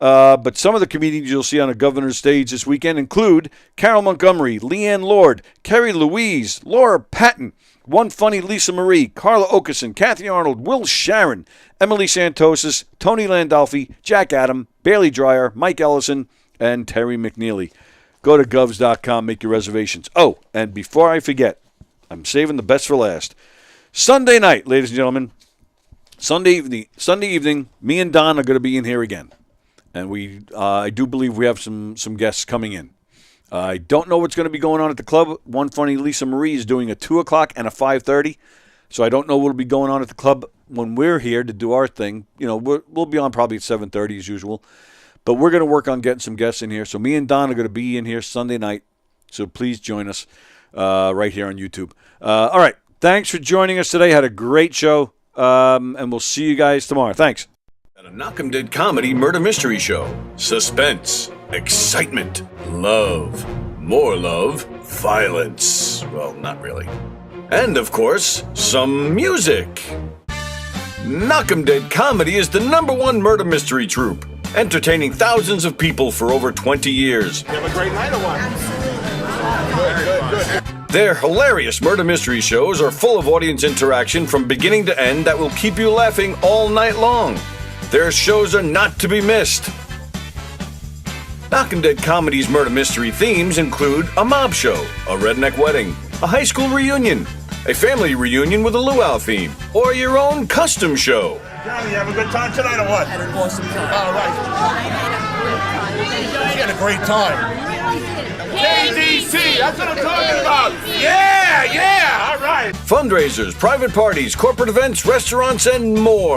[SPEAKER 7] But some of the comedians you'll see on a Governor's stage this weekend include Carol Montgomery, Leanne Lord, Kerry Louise, Laura Patton, One Funny Lisa Marie, Carla Okerson, Kathy Arnold, Will Sharon, Emily Santosis, Tony Landolfi, Jack Adam, Bailey Dreyer, Mike Ellison, and Terry McNeely. Go to govs.com, make your reservations. Oh, and before I forget, I'm saving the best for last. Sunday night, ladies and gentlemen, Sunday evening, me and Don are going to be in here again. And I do believe we have some guests coming in. I don't know what's going to be going on at the club. One Funny Lisa Marie is doing a 2 o'clock and a 5:30. So I don't know what will be going on at the club when we're here to do our thing. We'll be on probably at 7:30 as usual. But we're going to work on getting some guests in here. So me and Don are going to be in here Sunday night. So please join us right here on YouTube. All right. Thanks for joining us today. Had a great show. And we'll see you guys tomorrow. Thanks.
[SPEAKER 12] At a Knockem Dead Comedy Murder Mystery Show. Suspense, excitement, love, more love, violence. Well, not really. And, of course, some music. Knockem Dead Comedy is the #1 murder mystery troupe, entertaining thousands of people for over 20 years.
[SPEAKER 1] You have a great night or what? Good.
[SPEAKER 12] Their hilarious murder mystery shows are full of audience interaction from beginning to end that will keep you laughing all night long. Their shows are not to be missed. Knockem Dead Comedy's murder mystery themes include a mob show, a redneck wedding, a high school reunion, a family reunion with a luau theme, or your own custom show.
[SPEAKER 1] Johnny, you have a good time tonight or what? Had an awesome time. All right. You had a great time. KDC, that's what I'm talking about. Yeah, all right.
[SPEAKER 12] Fundraisers, private parties, corporate events, restaurants, and more.